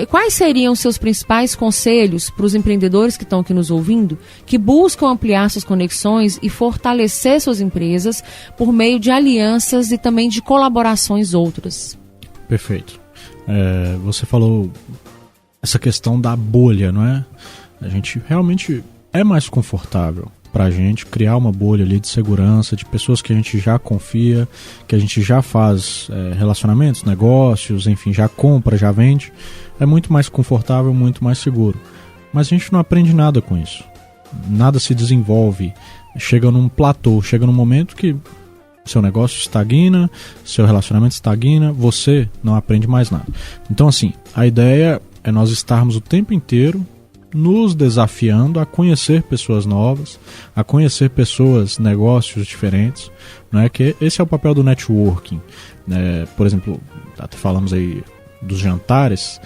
quais seriam os seus principais conselhos para os empreendedores que estão aqui nos ouvindo, que buscam ampliar suas conexões e fortalecer suas empresas por meio de alianças e também de colaborações outras? Perfeito. Você falou essa questão da bolha, não é? A gente realmente é mais confortável para a gente criar uma bolha ali de segurança, de pessoas que a gente já confia, que a gente já faz relacionamentos, negócios, enfim, já compra, já vende. É muito mais confortável, muito mais seguro. Mas a gente não aprende nada com isso. Nada se desenvolve. Chega num platô, chega num momento que seu negócio estagna, seu relacionamento estagna, você não aprende mais nada. Então, assim, a ideia é nós estarmos o tempo inteiro nos desafiando a conhecer pessoas novas, a conhecer pessoas, negócios diferentes, né? Que esse é o papel do networking, né? Por exemplo, até falamos aí dos jantares,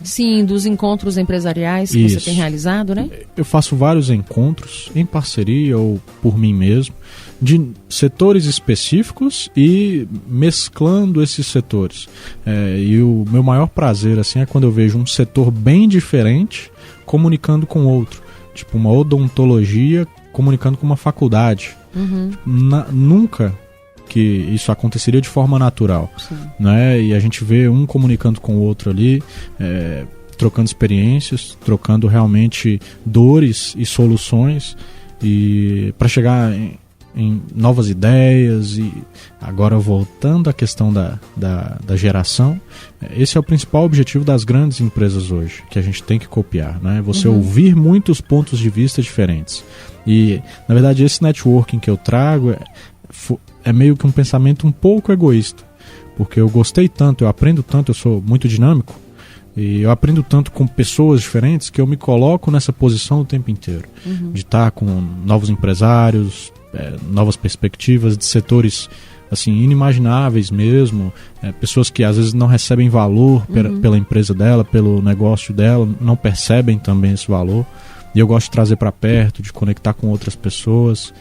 Sim, dos encontros empresariais que você tem realizado, né? Eu faço vários encontros em parceria ou por mim mesmo, de setores específicos e mesclando esses setores. E o meu maior prazer assim, é quando eu vejo um setor bem diferente comunicando com outro. Tipo, uma odontologia comunicando com uma faculdade. Nunca que isso aconteceria de forma natural, né? E a gente vê um comunicando com o outro ali, trocando experiências, trocando realmente dores e soluções, e para chegar em novas ideias. E agora, voltando à questão da geração, esse é o principal objetivo das grandes empresas hoje, que a gente tem que copiar, né? Você ouvir muitos pontos de vista diferentes. E, na verdade, esse networking que eu trago é meio que um pensamento um pouco egoísta, porque eu gostei tanto, eu aprendo tanto, eu sou muito dinâmico, e eu aprendo tanto com pessoas diferentes que eu me coloco nessa posição o tempo inteiro, de estar com novos empresários, novas perspectivas de setores assim, inimagináveis mesmo, pessoas que às vezes não recebem valor pela empresa dela, pelo negócio dela, não percebem também esse valor, e eu gosto de trazer para perto, de conectar com outras pessoas.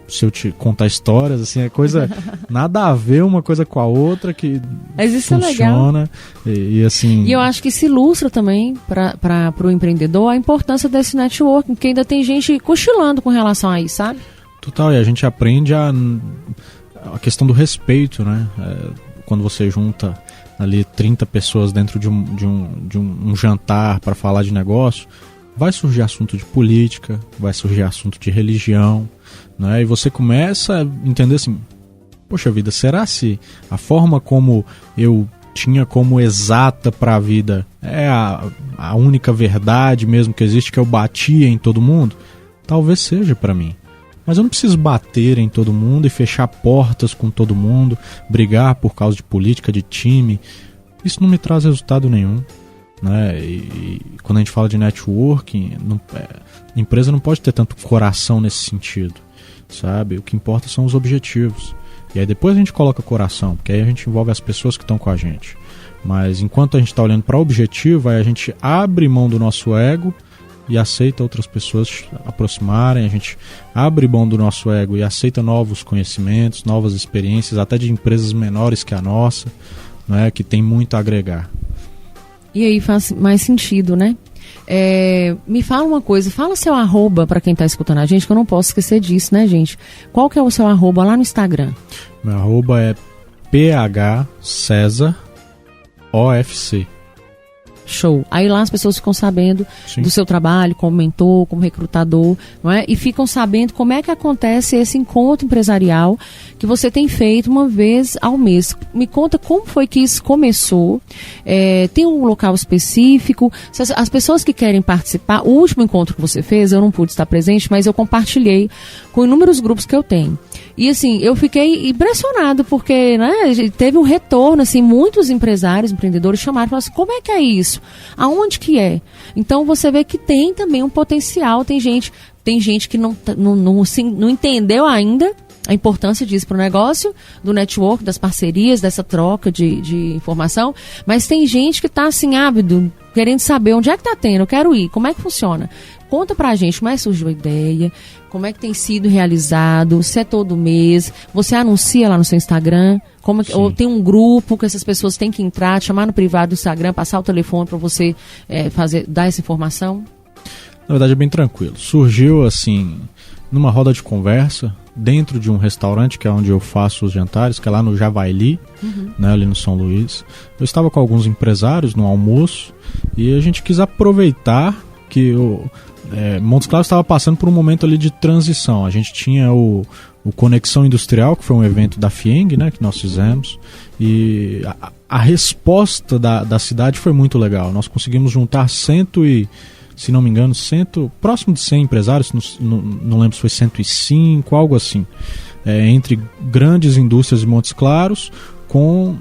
Se eu te contar histórias, assim, é coisa nada a ver uma coisa com a outra, que mas isso funciona. É legal. E assim, e eu acho que se ilustra também para o empreendedor a importância desse networking, porque ainda tem gente cochilando com relação a isso, sabe? Total, e a gente aprende a questão do respeito, né? Quando você junta ali 30 pessoas dentro de um jantar para falar de negócio, vai surgir assunto de política, vai surgir assunto de religião, né? E você começa a entender assim, poxa vida, será se a forma como eu tinha como exata para a vida é a única verdade mesmo que existe, que eu batia em todo mundo? Talvez seja para mim. Mas eu não preciso bater em todo mundo e fechar portas com todo mundo, brigar por causa de política, de time. Isso não me traz resultado nenhum, né? E quando a gente fala de networking, a empresa não pode ter tanto coração nesse sentido, sabe? O que importa são os objetivos. E aí depois a gente coloca coração, porque aí a gente envolve as pessoas que estão com a gente. Mas enquanto a gente está olhando para o objetivo, aí a gente abre mão do nosso ego e aceita outras pessoas aproximarem, a gente abre mão do nosso ego e aceita novos conhecimentos, novas experiências, até de empresas menores que a nossa, né, que tem muito a agregar. E aí faz mais sentido, né? Me fala uma coisa, fala seu arroba para quem está escutando a gente, que eu não posso esquecer disso, né, gente? Qual que é o seu arroba lá no Instagram? Meu arroba é phcesarofc. Show. Aí lá as pessoas ficam sabendo do seu trabalho como mentor, como recrutador, não é? E ficam sabendo como é que acontece esse encontro empresarial que você tem feito uma vez ao mês. Me conta como foi que isso começou. Tem um local específico? As pessoas que querem participar, o último encontro que você fez, eu não pude estar presente, mas eu compartilhei com inúmeros grupos que eu tenho. E assim, eu fiquei impressionado porque, né, teve um retorno, assim, muitos empresários, empreendedores chamaram e falaram assim, como é que é isso? Aonde que é? Então você vê que tem também um potencial, tem gente que não entendeu ainda a importância disso para o negócio, do network, das parcerias, dessa troca de informação, mas tem gente que está assim, ávido, querendo saber onde é que está tendo, eu quero ir, como é que funciona? Conta pra gente como é que surgiu a ideia, como é que tem sido realizado, se é todo mês, você anuncia lá no seu Instagram, ou tem um grupo que essas pessoas têm que entrar, chamar no privado do Instagram, passar o telefone para você dar essa informação? Na verdade é bem tranquilo, surgiu assim, numa roda de conversa, dentro de um restaurante que é onde eu faço os jantares, que é lá no Javaili, né, ali no São Luís. Eu estava com alguns empresários no almoço e a gente quis aproveitar que Montes Claros estava passando por um momento ali de transição. A gente tinha o Conexão Industrial, que foi um evento da FIENG, né, que nós fizemos, e a resposta da cidade foi muito legal. Nós conseguimos juntar se não me engano, próximo de 100 empresários, não lembro se foi 105, algo assim, entre grandes indústrias de Montes Claros, com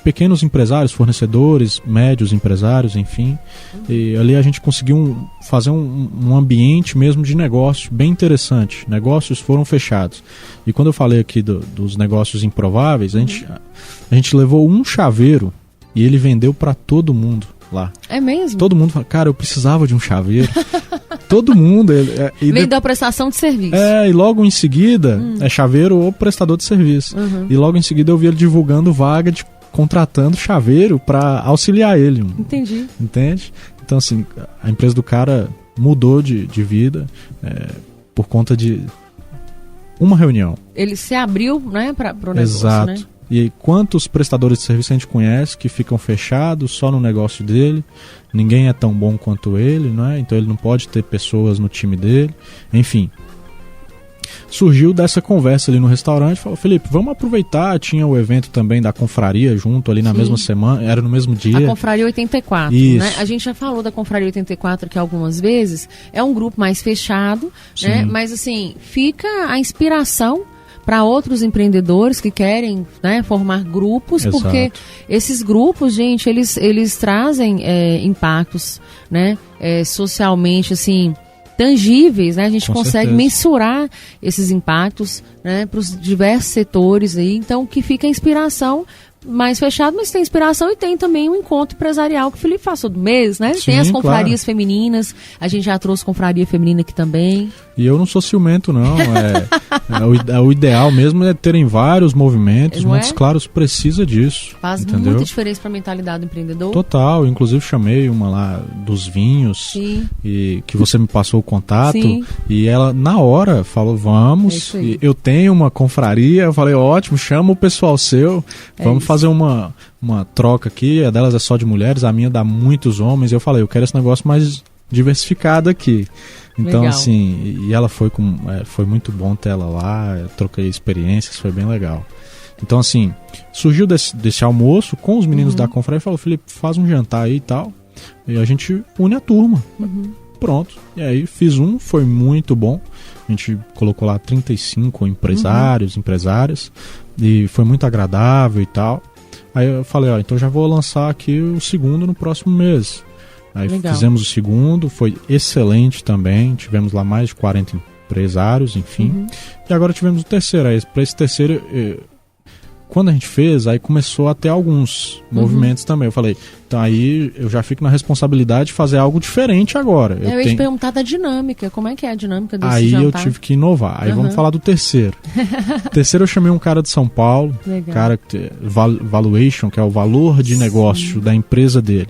pequenos empresários, fornecedores, médios empresários, enfim. E ali a gente conseguiu fazer um ambiente mesmo de negócio bem interessante. Negócios foram fechados. E quando eu falei aqui dos negócios improváveis, a gente levou um chaveiro e ele vendeu para todo mundo. lá. É mesmo? Todo mundo fala, cara, eu precisava de um chaveiro. Todo mundo. Veio da prestação de serviço. E logo em seguida, é chaveiro ou prestador de serviço. E logo em seguida eu vi ele divulgando vaga de contratando chaveiro para auxiliar ele. Entendi. Entende? Então, assim, a empresa do cara mudou de vida por conta de uma reunião. Ele se abriu, né, para o negócio, exato. Né? E quantos prestadores de serviço a gente conhece que ficam fechados só no negócio dele, ninguém é tão bom quanto ele, não é? Então ele não pode ter pessoas no time dele, enfim. Surgiu dessa conversa ali no restaurante, falou, Felipe, vamos aproveitar, tinha o evento também da confraria junto ali na mesma semana, era no mesmo dia. A Confraria 84, né? A gente já falou da Confraria 84 aqui algumas vezes, é um grupo mais fechado, né? Mas assim, fica a inspiração para outros empreendedores que querem, né, formar grupos, exato. Porque esses grupos, gente, eles trazem impactos, né, socialmente, assim, tangíveis, né? A gente consegue mensurar esses impactos, né, para os diversos setores aí, então que fica a inspiração mais fechado, mas tem inspiração e tem também um encontro empresarial que o Felipe faz todo mês, né? Sim, tem as confrarias femininas, a gente já trouxe confraria feminina aqui também. E eu não sou ciumento, não. O ideal mesmo é terem vários movimentos. Montes Claros precisa disso. Faz entendeu? Muita diferença para a mentalidade do empreendedor. Total. Inclusive chamei uma lá dos vinhos, e que você me passou o contato. Sim. E ela, na hora, falou, vamos. Eu tenho uma confraria. Eu falei, ótimo, chama o pessoal seu. Vamos fazer uma troca aqui. A delas é só de mulheres, a minha dá muitos homens. Eu falei, eu quero esse negócio mais diversificado aqui. Então, legal. Assim, e ela foi muito bom ter ela lá, eu troquei experiências, foi bem legal. Então, assim, surgiu desse almoço com os meninos da confraria e falou, Felipe, faz um jantar aí e tal, e a gente une a turma. Pronto. E aí fiz foi muito bom. A gente colocou lá 35 empresárias, e foi muito agradável e tal. Aí eu falei, então já vou lançar aqui o segundo no próximo mês. Aí legal. Fizemos o segundo, foi excelente também, tivemos lá mais de 40 empresários, enfim. E agora tivemos o terceiro. Aí, para esse terceiro, quando a gente fez, aí começou a ter alguns movimentos também. Eu falei, então aí eu já fico na responsabilidade de fazer algo diferente agora. Eu ia te perguntar da dinâmica, como é que é a dinâmica desse aí jantar? Aí eu tive que inovar. Aí vamos falar do terceiro. O terceiro eu chamei um cara de São Paulo, cara que valuation, que é o valor de negócio da empresa dele,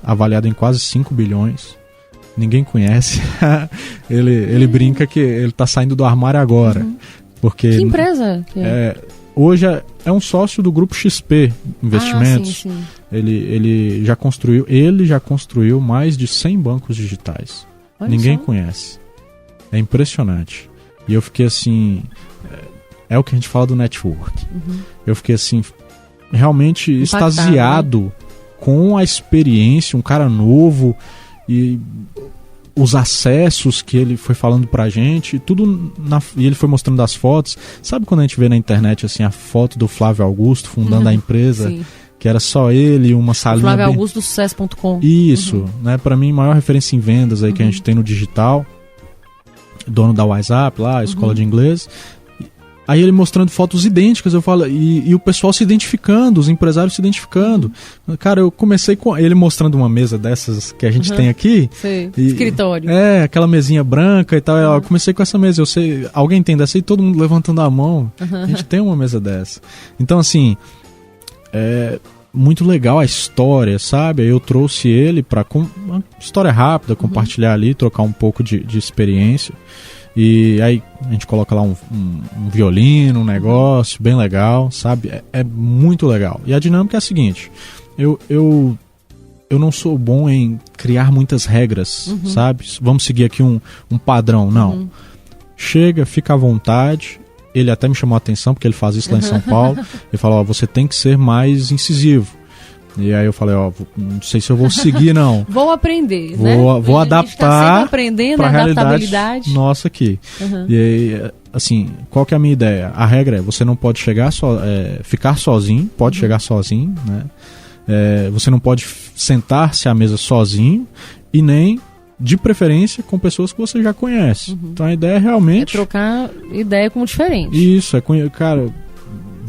avaliado em quase 5 bilhões. Ninguém conhece. ele brinca que ele está saindo do armário agora. Porque que empresa? Hoje é um sócio do grupo XP Investimentos. Sim. Ele já construiu mais de 100 bancos digitais. Olha Ninguém só. Conhece. É impressionante. E eu fiquei assim... É o que a gente fala do network. Eu fiquei assim, realmente extasiado, né? Com a experiência, um cara novo e os acessos que ele foi falando pra gente, tudo e ele foi mostrando as fotos. Sabe quando a gente vê na internet assim a foto do Flávio Augusto fundando a empresa, que era só ele e uma salinha Flávio Augusto do Sucesso.com. Isso, né? Para mim, maior referência em vendas aí que a gente tem no digital. Dono da WhatsApp lá, escola de inglês. Aí ele mostrando fotos idênticas, eu falo, e o pessoal se identificando, os empresários se identificando. Cara, eu comecei com ele mostrando uma mesa dessas que a gente tem aqui. Sim, escritório. Aquela mesinha branca e tal. Eu comecei com essa mesa, eu sei, alguém tem dessa? E todo mundo levantando a mão. A gente tem uma mesa dessa. Então, assim, é muito legal a história, sabe? Aí eu trouxe ele para uma história rápida, compartilhar ali, trocar um pouco de experiência. E aí a gente coloca lá um violino, um negócio bem legal, sabe? É muito legal. E a dinâmica é a seguinte, eu não sou bom em criar muitas regras, sabe? Vamos seguir aqui um padrão, não. Chega, fica à vontade. Ele até me chamou a atenção, porque ele faz isso lá em São Paulo. Ele falou, você tem que ser mais incisivo. E aí eu falei, não sei se eu vou seguir, não. Vou aprender, vou adaptar para a realidade nossa aqui. E aí, assim, qual que é a minha ideia? A regra é, você não pode ficar sozinho, pode chegar sozinho, né? Você não pode sentar-se à mesa sozinho e nem, de preferência, com pessoas que você já conhece. Então a ideia é realmente... trocar ideia com o diferente. Isso, cara...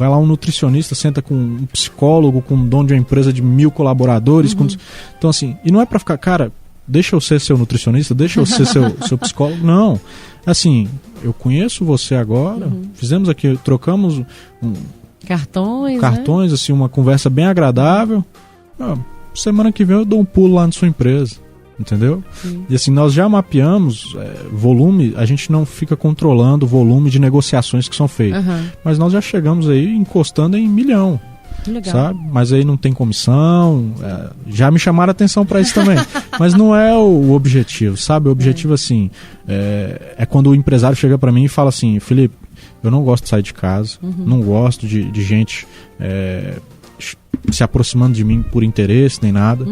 vai lá um nutricionista, senta com um psicólogo, com um dono de uma empresa de 1000 colaboradores. Então, assim, e não é pra ficar, cara, deixa eu ser seu nutricionista, deixa eu ser seu psicólogo. Não. Assim, eu conheço você agora, fizemos aqui, trocamos cartões, assim, uma conversa bem agradável. Semana que vem eu dou um pulo lá na sua empresa. Entendeu? Sim. E assim, nós já mapeamos volume, a gente não fica controlando o volume de negociações que são feitas. Mas nós já chegamos aí encostando em 1 milhão. Legal. Sabe? Mas aí não tem comissão. Já me chamaram a atenção para isso também. Mas não é o objetivo, sabe? O objetivo, assim, é quando o empresário chega para mim e fala assim: Felipe, eu não gosto de sair de casa, não gosto de gente se aproximando de mim por interesse nem nada.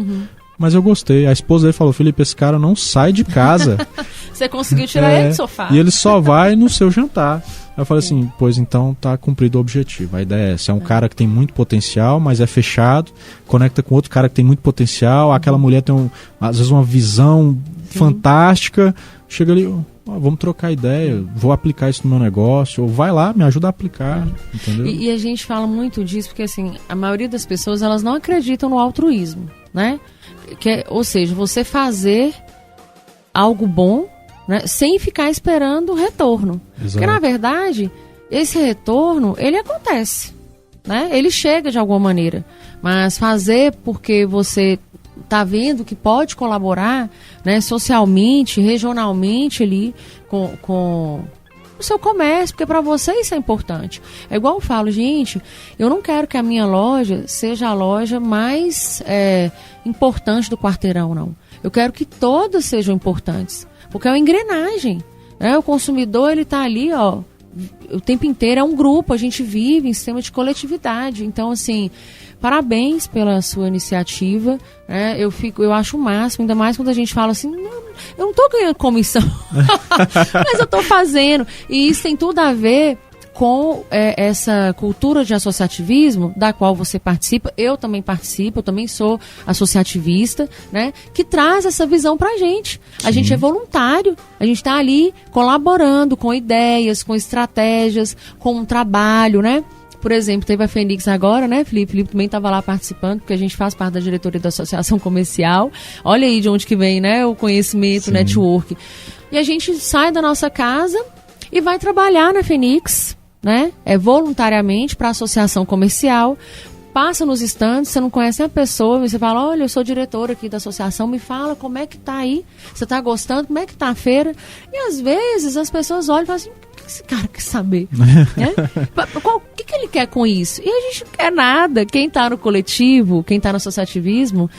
Mas eu gostei. A esposa dele falou: Felipe, esse cara não sai de casa. Você conseguiu tirar ele do sofá. E ele só vai no seu jantar. Aí eu falei assim: pois então tá cumprido o objetivo. A ideia é essa. É um cara que tem muito potencial, mas é fechado. Conecta com outro cara que tem muito potencial. Aquela mulher tem, às vezes, uma visão fantástica. Chega ali: vamos trocar ideia, vou aplicar isso no meu negócio, ou vai lá, me ajuda a aplicar, entendeu? E a gente fala muito disso porque, assim, a maioria das pessoas, elas não acreditam no altruísmo, né? Ou seja, você fazer algo bom, né, sem ficar esperando o retorno. Exato. Porque, na verdade, esse retorno, ele acontece, né? Ele chega de alguma maneira, mas fazer porque você está vendo que pode colaborar, né, socialmente, regionalmente ali com o seu comércio, porque para você isso é importante. É igual eu falo, gente, eu não quero que a minha loja seja a loja mais importante do quarteirão, não. Eu quero que todas sejam importantes, porque é uma engrenagem, né? O consumidor, ele está ali, ó, o tempo inteiro, é um grupo, a gente vive em sistema de coletividade. Então, assim, parabéns pela sua iniciativa, né? Eu acho o máximo, ainda mais quando a gente fala assim: eu não estou ganhando comissão, mas eu estou fazendo. E isso tem tudo a ver com essa cultura de associativismo da qual você participa. Eu também participo, eu também sou associativista, né? Que traz essa visão pra gente. A gente é voluntário, a gente está ali colaborando com ideias, com estratégias, com um trabalho, né? Por exemplo, teve a Fenix agora, né, Felipe? Felipe também estava lá participando, porque a gente faz parte da diretoria da Associação Comercial. Olha aí de onde que vem, né, o conhecimento, o network. E a gente sai da nossa casa e vai trabalhar na Fenix, né? Voluntariamente para a Associação Comercial. Passa nos estandes, você não conhece a pessoa, você fala: olha, eu sou diretora aqui da associação, me fala como é que tá aí, você tá gostando, como é que tá a feira? E às vezes as pessoas olham e falam assim: o que esse cara quer saber? Né? O que ele quer com isso? E a gente não quer nada. Quem tá no coletivo, quem tá no associativismo,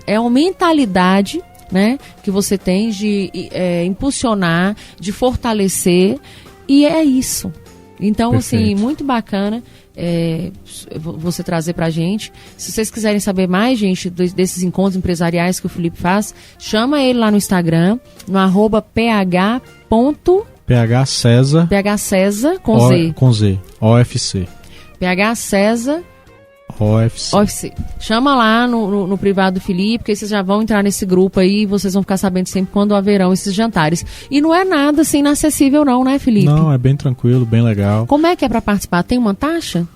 é uma mentalidade, né, que você tem de impulsionar, de fortalecer, e é isso. Então, perfeito. Assim, muito bacana você trazer pra gente. Se vocês quiserem saber mais, gente, desses encontros empresariais que o Felipe faz, chama ele lá no Instagram, no @ph.phcesa com Z, OFC. phcesa OFC. Chama lá no privado do Felipe, porque vocês já vão entrar nesse grupo aí e vocês vão ficar sabendo sempre quando haverão esses jantares. E não é nada assim inacessível não, né, Felipe? Não, é bem tranquilo, bem legal. Como é que é para participar? Tem uma taxa?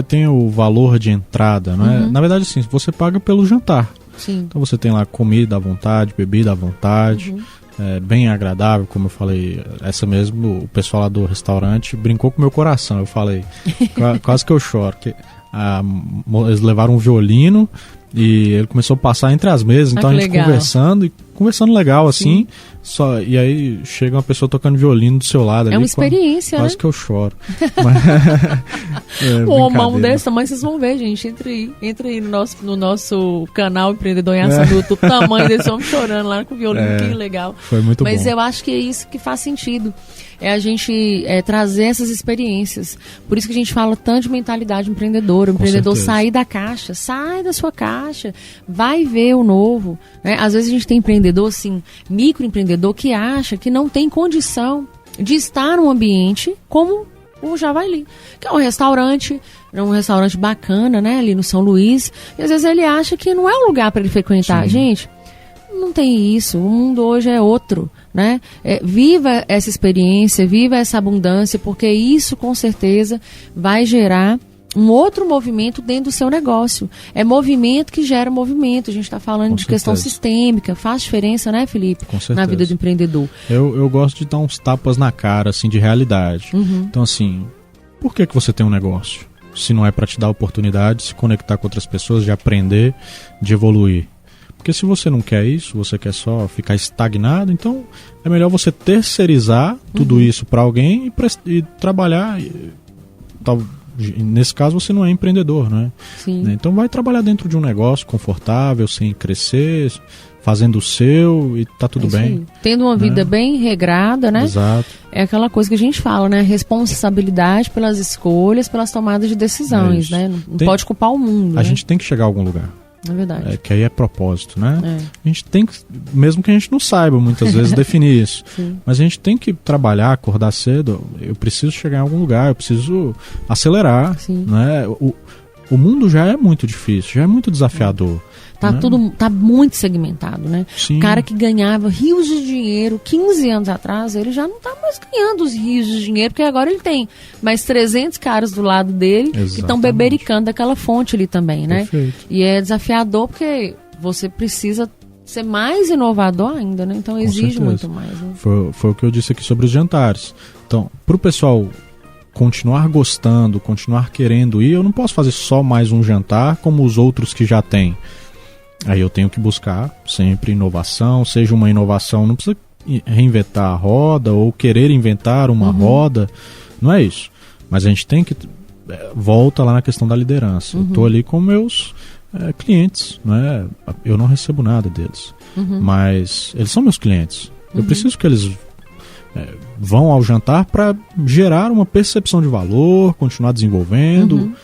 Tem o valor de entrada, não é? Na verdade, sim, você paga pelo jantar. Sim. Então você tem lá comida à vontade, bebida à vontade. É bem agradável, como eu falei. Essa mesmo, o pessoal lá do restaurante brincou com o meu coração. Eu falei, quase que eu choro. Eles levaram um violino e ele começou a passar entre as mesas, então a gente conversando legal, assim, e aí chega uma pessoa tocando violino do seu lado. É uma experiência, quase né? que eu choro. Um homão desse tamanho, vocês vão ver, gente. Entra aí no nosso canal Empreendedor em Ação do YouTube, o tamanho desse homem chorando lá com o violino, que legal. Foi muito bom. Mas eu acho que é isso que faz sentido. É a gente trazer essas experiências. Por isso que a gente fala tanto de mentalidade empreendedora. O empreendedor sair da caixa, sai da sua caixa, vai ver o novo, né? Às vezes a gente tem empreendedor, assim, microempreendedor, que acha que não tem condição de estar num ambiente como o Javali, que é um restaurante bacana, né, ali no São Luís, e às vezes ele acha que não é um lugar para ele frequentar. Sim. Gente, não tem isso, o mundo hoje é outro, né? Viva essa experiência, viva essa abundância, porque isso com certeza vai gerar um outro movimento dentro do seu negócio. É movimento que gera movimento. A gente está falando Com de certeza. questão sistêmica. Faz diferença, né, Felipe? Com certeza. Na vida do empreendedor. Eu gosto de dar uns tapas na cara, assim, de realidade. Então, assim, por que você tem um negócio? Se não é para te dar oportunidade de se conectar com outras pessoas, de aprender, de evoluir. Porque se você não quer isso, você quer só ficar estagnado, então é melhor você terceirizar tudo isso para alguém e trabalhar. Nesse caso você não é empreendedor, né? Sim. Então vai trabalhar dentro de um negócio confortável, sem crescer, fazendo o seu e tá tudo bem. Aí. Tendo uma vida bem regrada, né? Exato. É aquela coisa que a gente fala, né? Responsabilidade pelas escolhas, pelas tomadas de decisões, né? Não pode culpar o mundo. A gente tem que chegar a algum lugar. É verdade. Que aí é propósito, né? A gente tem que, mesmo que a gente não saiba muitas vezes definir isso, mas a gente tem que trabalhar, acordar cedo. Eu preciso chegar em algum lugar, eu preciso acelerar, né? O mundo já é muito difícil, já é muito desafiador. Tá muito segmentado, né? Sim. O cara que ganhava rios de dinheiro 15 anos atrás, ele já não tá mais ganhando os rios de dinheiro, porque agora ele tem mais 300 caras do lado dele. Exatamente. Que estão bebericando daquela fonte ali também, né? Perfeito. E é desafiador porque você precisa ser mais inovador ainda, né? Então exige muito mais. Né? Foi o que eu disse aqui sobre os jantares. Então, pro pessoal continuar gostando, continuar querendo ir, eu não posso fazer só mais um jantar como os outros que já tem. Aí eu tenho que buscar sempre inovação, seja uma inovação, não precisa reinventar a roda ou querer inventar uma roda, não é isso. Mas a gente tem que, volta lá na questão da liderança. Eu estou ali com meus clientes, né? Eu não recebo nada deles, mas eles são meus clientes. Eu preciso que eles vão ao jantar para gerar uma percepção de valor, continuar desenvolvendo,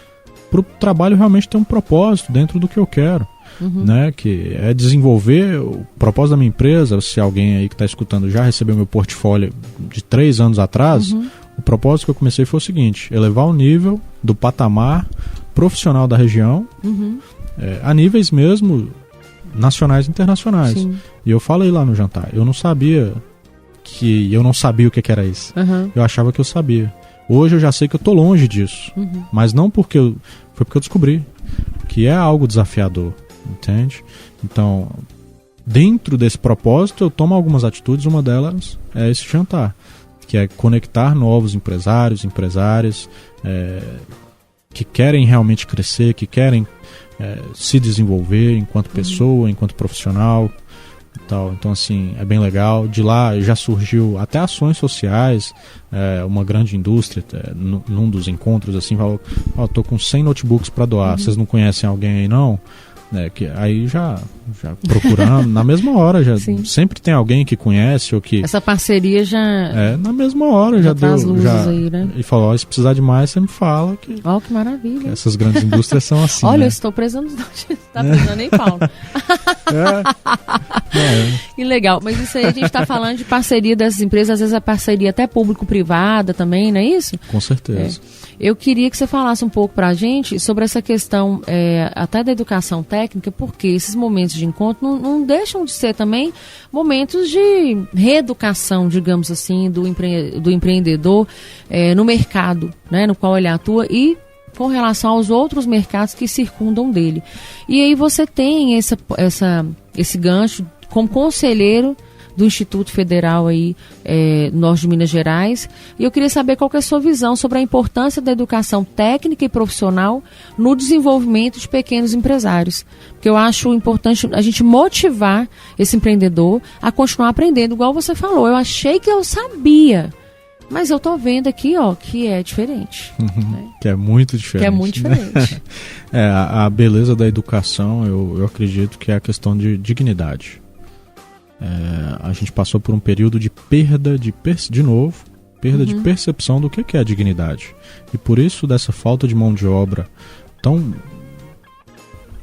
para o trabalho realmente ter um propósito dentro do que eu quero. Né, que é desenvolver o propósito da minha empresa. Se alguém aí que está escutando já recebeu meu portfólio de 3 anos atrás, o propósito que eu comecei foi o seguinte: elevar o nível do patamar profissional da região a níveis mesmo nacionais e internacionais. Sim. E eu falei lá no jantar, eu não sabia o que era isso. Eu achava que eu sabia. Hoje eu já sei que eu tô longe disso, mas não porque foi porque eu descobri que é algo desafiador. Entende? Então, dentro desse propósito, eu tomo algumas atitudes. Uma delas é esse jantar, que é conectar novos empresários, empresárias que querem realmente crescer, que querem se desenvolver enquanto pessoa, enquanto profissional. Então, assim, é bem legal. De lá já surgiu até ações sociais. Uma grande indústria, num dos encontros, assim, falou: tô com 100 notebooks para doar. Vocês não conhecem alguém aí, não? Que aí já procurando na mesma hora, já sempre tem alguém que conhece ou que essa parceria já na mesma hora já deu aí, né? E falou: se precisar de mais, você me fala que que maravilha, que essas grandes indústrias são assim. Olha, né? eu estou precisando tá precisando, hein, Paulo? Que legal. Mas isso aí a gente está falando de parceria dessas empresas, às vezes a parceria até público-privada também, não é isso? Com certeza. Eu queria que você falasse um pouco para a gente sobre essa questão até da educação técnica, porque esses momentos de encontro não deixam de ser também momentos de reeducação, digamos assim, do empreendedor no mercado, né, no qual ele atua e com relação aos outros mercados que circundam dele. E aí você tem esse gancho como conselheiro do Instituto Federal aí, Norte de Minas Gerais. E eu queria saber qual que é a sua visão sobre a importância da educação técnica e profissional no desenvolvimento de pequenos empresários. Porque eu acho importante a gente motivar esse empreendedor a continuar aprendendo, igual você falou. Eu achei que eu sabia, mas eu tô vendo aqui, que é diferente. Né? Que é muito diferente. Que é muito diferente. A beleza da educação, eu acredito que é a questão de dignidade. A gente passou por um período de perda de percepção do que é a dignidade. E por isso dessa falta de mão de obra tão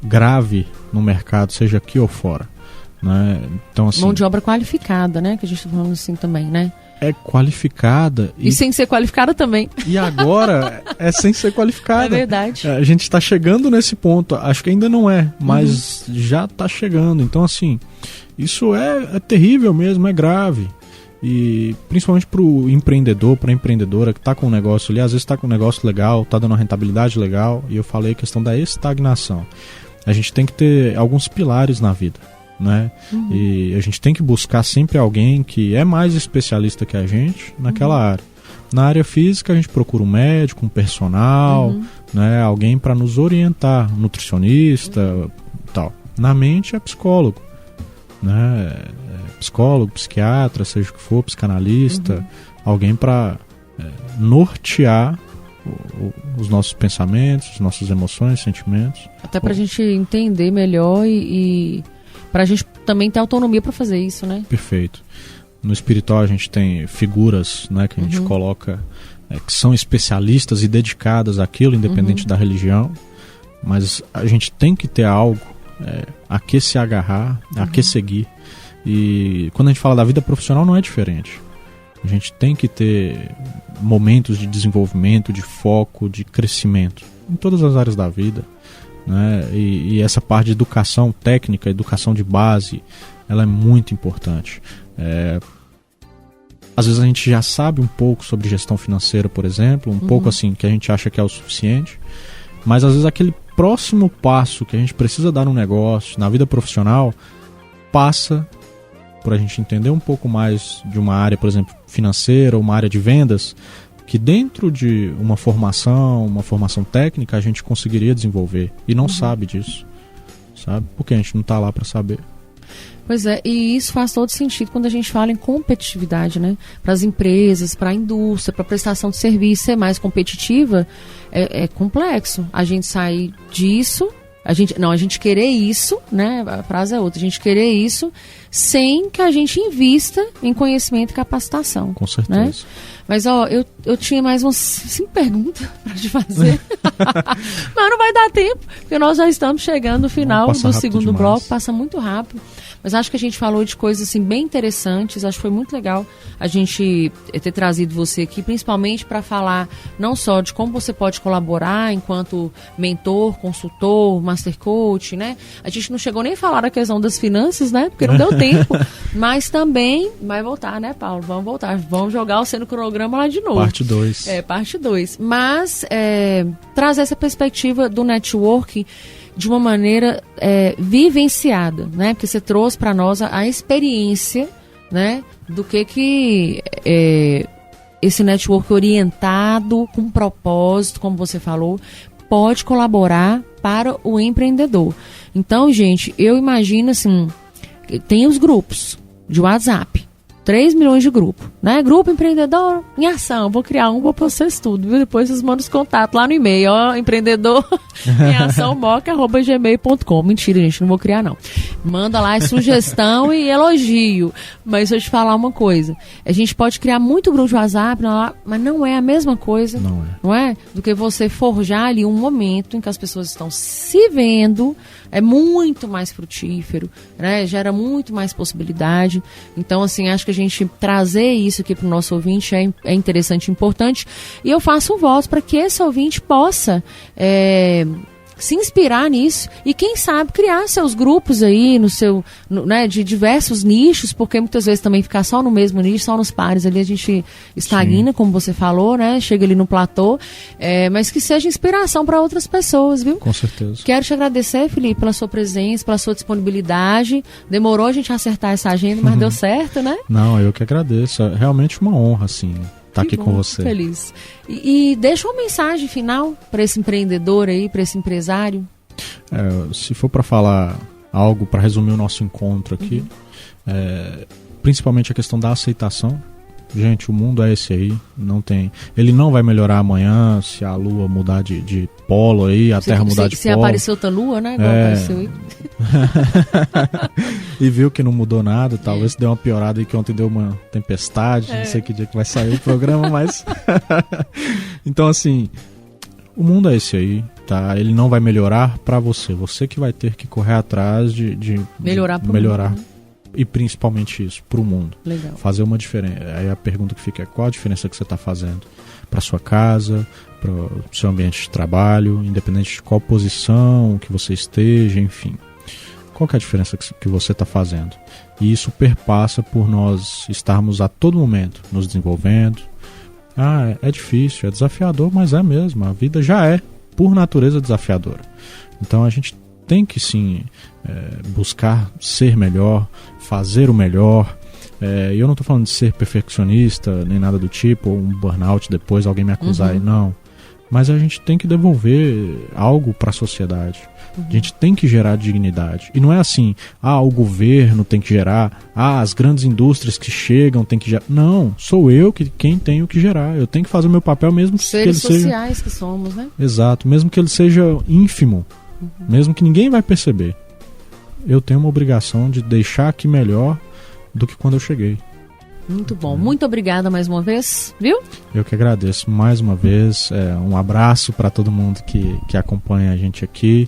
grave no mercado, seja aqui ou fora. Né? Então, assim, mão de obra qualificada, né? Que a gente está falando assim também, né? É qualificada. E sem ser qualificada também. E agora é sem ser qualificada. É verdade. A gente está chegando nesse ponto. Acho que ainda não é, mas já está chegando. Então, assim, isso é terrível mesmo, é grave. E principalmente para o empreendedor, para a empreendedora que está com um negócio ali, às vezes está com um negócio legal, está dando uma rentabilidade legal, e eu falei a questão da estagnação. A gente tem que ter alguns pilares na vida, né? E a gente tem que buscar sempre alguém que é mais especialista que a gente naquela área. Na área física a gente procura um médico, um personal, né? Alguém para nos orientar, um nutricionista, tal. Na mente é psicólogo, né? Psicólogo, psiquiatra, seja o que for, psicanalista, alguém para nortear os nossos pensamentos, as nossas emoções, sentimentos. Até pra gente entender melhor e pra gente também ter autonomia pra fazer isso, né? Perfeito. No espiritual a gente tem figuras, né, que a gente coloca, que são especialistas e dedicadas àquilo, independente da religião, mas a gente tem que ter algo a que se agarrar, a que seguir. E quando a gente fala da vida profissional não é diferente. A gente tem que ter momentos de desenvolvimento, de foco, de crescimento em todas as áreas da vida, né? E essa parte de educação técnica, educação de base, ela é muito importante. Às vezes a gente já sabe um pouco sobre gestão financeira, por exemplo, um pouco assim que a gente acha que é o suficiente, mas às vezes aquele próximo passo que a gente precisa dar no negócio, na vida profissional, passa por a gente entender um pouco mais de uma área, por exemplo, financeira ou uma área de vendas, que dentro de uma formação técnica, a gente conseguiria desenvolver e não sabe disso, sabe? Porque a gente não está lá para saber. Pois é, e isso faz todo sentido quando a gente fala em competitividade, né? Para as empresas, para a indústria, para a prestação de serviço ser mais competitiva, é complexo a gente sair disso. A gente querer isso, né? A frase é outra. A gente querer isso sem que a gente invista em conhecimento e capacitação. Com certeza. Né? Mas, eu tinha mais umas 5 perguntas para te fazer. Mas não vai dar tempo, porque nós já estamos chegando no final do segundo bloco. Passa muito rápido. Mas acho que a gente falou de coisas assim, bem interessantes. Acho que foi muito legal a gente ter trazido você aqui, principalmente para falar não só de como você pode colaborar enquanto mentor, consultor, master coach, né? A gente não chegou nem a falar da questão das finanças, né? Porque não deu tempo. Mas também vai voltar, né, Paulo? Vamos voltar. Vamos jogar você no cronograma lá de novo. Parte 2. Parte 2. Mas trazer essa perspectiva do networking de uma maneira vivenciada, né? Porque você trouxe para nós a experiência, né? Do que esse network orientado, com propósito, como você falou, pode colaborar para o empreendedor. Então, gente, eu imagino assim, tem os grupos de WhatsApp. 3 milhões de grupo, né? Grupo empreendedor em ação. Vou criar um, vou pra vocês tudo, viu? Depois vocês mandam os contatos lá no e-mail, empreendedor em ação moca@gmail.com. Mentira, gente, não vou criar não. Manda lá sugestão e elogio. Mas deixa eu te falar uma coisa. A gente pode criar muito grupo de WhatsApp, mas não é a mesma coisa, não é? Do que você forjar ali um momento em que as pessoas estão se vendo, é muito mais frutífero, né? Gera muito mais possibilidade. Então, assim, acho que a gente trazer isso aqui para o nosso ouvinte é interessante e importante. E eu faço um voto para que esse ouvinte possa se inspirar nisso e, quem sabe, criar seus grupos aí né, de diversos nichos, porque muitas vezes também ficar só no mesmo nicho, só nos pares ali, a gente estagna, como você falou, né? Chega ali no platô, mas que seja inspiração para outras pessoas, viu? Com certeza. Quero te agradecer, Felipe, pela sua presença, pela sua disponibilidade. Demorou a gente acertar essa agenda, mas deu certo, né? Não, eu que agradeço. É realmente uma honra, assim, estar aqui com você. Feliz. E deixa uma mensagem final para esse empreendedor aí, para esse empresário. Se for para falar algo, para resumir o nosso encontro aqui, principalmente a questão da aceitação. Gente, o mundo é esse aí, não tem. Ele não vai melhorar amanhã se a lua mudar de polo aí, a Terra mudar de polo. Se apareceu outra lua, né? Igual apareceu aí. E viu que não mudou nada, talvez deu uma piorada aí, que ontem deu uma tempestade, não sei que dia que vai sair o programa, mas... Então, assim, o mundo é esse aí, tá? Ele não vai melhorar pra você. Você que vai ter que correr atrás de melhorar. Mundo, né? E principalmente isso, para o mundo. Legal. Fazer uma diferença. Aí a pergunta que fica é: qual a diferença que você está fazendo para sua casa, para o seu ambiente de trabalho, independente de qual posição que você esteja, enfim. Qual que é a diferença que você está fazendo? E isso perpassa por nós estarmos a todo momento nos desenvolvendo. É difícil, é desafiador, mas é mesmo. A vida já é, por natureza, desafiadora. Então a gente tem que sim buscar ser melhor, fazer o melhor. E eu não estou falando de ser perfeccionista, nem nada do tipo, ou um burnout depois alguém me acusar, não. Mas a gente tem que devolver algo para a sociedade. A gente tem que gerar dignidade. E não é assim, o governo tem que gerar, as grandes indústrias que chegam tem que gerar. Não, sou eu quem tenho que gerar. Eu tenho que fazer o meu papel mesmo que ele seja... Seres sociais que somos, né? Exato, mesmo que ele seja ínfimo, mesmo que ninguém vai perceber. Eu tenho uma obrigação de deixar aqui melhor do que quando eu cheguei. Muito bom. Muito obrigada mais uma vez, viu? Eu que agradeço mais uma vez. Um abraço para todo mundo que acompanha a gente aqui.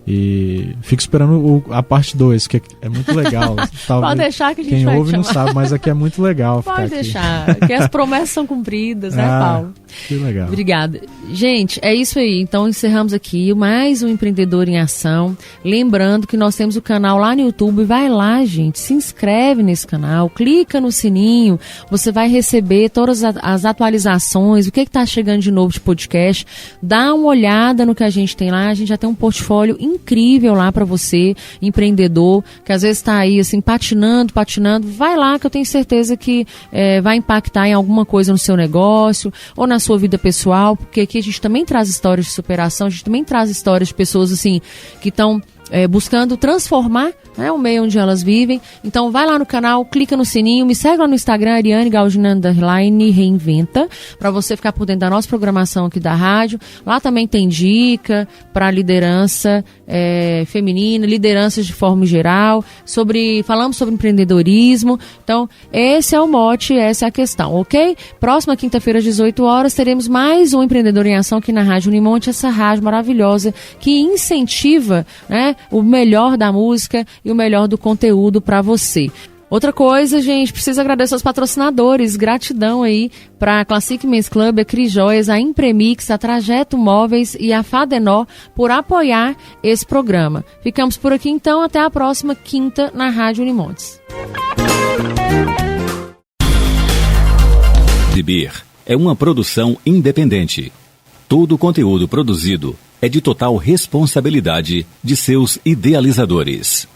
E fico esperando a parte 2, que é muito legal. Pode deixar que a gente quem vai ouve chamar. Não sabe, mas aqui é muito legal. Pode deixar, que as promessas são cumpridas, né, Paulo? Que legal. Obrigada. Gente, é isso aí. Então encerramos aqui mais um Empreendedor em Ação. Lembrando que nós temos o canal lá no YouTube. Vai lá, gente, se inscreve nesse canal, clica no sininho. Você vai receber todas as atualizações, o que está chegando de novo de podcast. Dá uma olhada no que a gente tem lá. A gente já tem um portfólio incrível lá para você, empreendedor, que às vezes está aí assim, patinando. Vai lá que eu tenho certeza que vai impactar em alguma coisa no seu negócio ou na sua vida pessoal, porque aqui a gente também traz histórias de superação, a gente também traz histórias de pessoas assim que estão buscando transformar, né, o meio onde elas vivem. Então vai lá no canal, clica no sininho, me segue lá no Instagram, Ariane Galdino _reinventa, para você ficar por dentro da nossa programação aqui da rádio. Lá também tem dica para liderança feminina, lideranças de forma geral, falamos sobre empreendedorismo. Então esse é o mote, essa é a questão, ok? Próxima quinta-feira às 18 horas teremos mais um Empreendedor em Ação aqui na Rádio Unimonte, essa rádio maravilhosa que incentiva, né, o melhor da música e o melhor do conteúdo para você. Outra coisa, gente, preciso agradecer aos patrocinadores, gratidão aí para a Classic Men's Club, a Cris Joias, a Impremix, a Trajeto Móveis e a Fadenor por apoiar esse programa. Ficamos por aqui então, até a próxima quinta na Rádio Unimontes. Debir é uma produção independente. Todo o conteúdo produzido é de total responsabilidade de seus idealizadores.